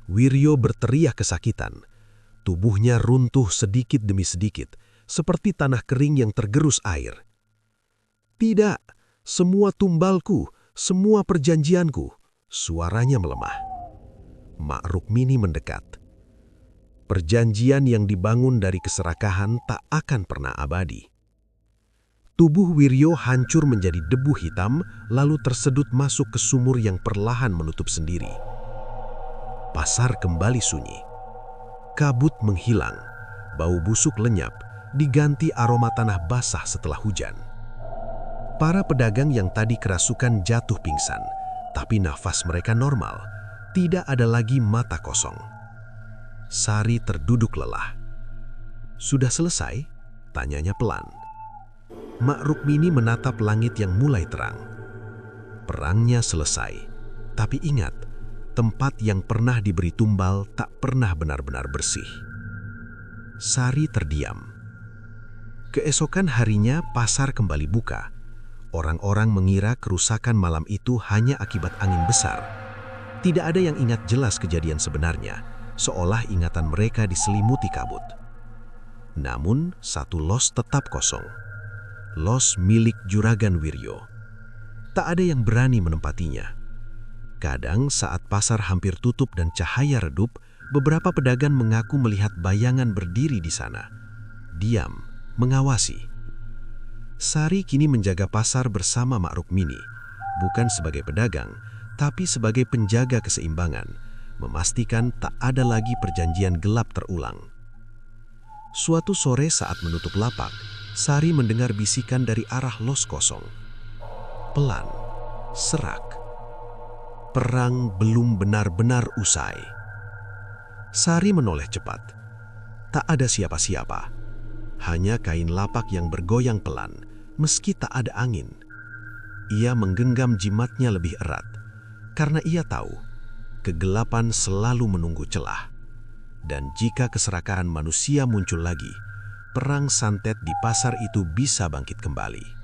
[SPEAKER 2] Wiryo berteriak kesakitan. Tubuhnya runtuh sedikit demi sedikit, seperti tanah kering yang tergerus air. "Tidak, semua tumbalku, semua perjanjianku." Suaranya melemah. Mak Rukmini mendekat. Perjanjian yang dibangun dari keserakahan tak akan pernah abadi. Tubuh Wiryo hancur menjadi debu hitam, lalu tersedut masuk ke sumur yang perlahan menutup sendiri. Pasar kembali sunyi. Kabut menghilang, bau busuk lenyap, diganti aroma tanah basah setelah hujan. Para pedagang yang tadi kerasukan jatuh pingsan, tapi nafas mereka normal, tidak ada lagi mata kosong. Sari terduduk lelah. "Sudah selesai?" tanyanya pelan. Mak Rukmini menatap langit yang mulai terang. Perangnya selesai, tapi ingat, tempat yang pernah diberi tumbal tak pernah benar-benar bersih. Sari terdiam. Keesokan harinya pasar kembali buka. Orang-orang mengira kerusakan malam itu hanya akibat angin besar. Tidak ada yang ingat jelas kejadian sebenarnya, seolah ingatan mereka diselimuti kabut. Namun, satu los tetap kosong. Los milik Juragan Wiryo. Tak ada yang berani menempatinya. Kadang saat pasar hampir tutup dan cahaya redup, beberapa pedagang mengaku melihat bayangan berdiri di sana. Diam, mengawasi. Sari kini menjaga pasar bersama Mak Rukmini, bukan sebagai pedagang, tapi sebagai penjaga keseimbangan, memastikan tak ada lagi perjanjian gelap terulang. Suatu sore saat menutup lapak, Sari mendengar bisikan dari arah los kosong. Pelan, serak. Perang belum benar-benar usai. Sari menoleh cepat. Tak ada siapa-siapa. Hanya kain lapak yang bergoyang pelan, meski tak ada angin. Ia menggenggam jimatnya lebih erat, karena ia tahu, kegelapan selalu menunggu celah. Dan jika keserakahan manusia muncul lagi, perang santet di pasar itu bisa bangkit kembali.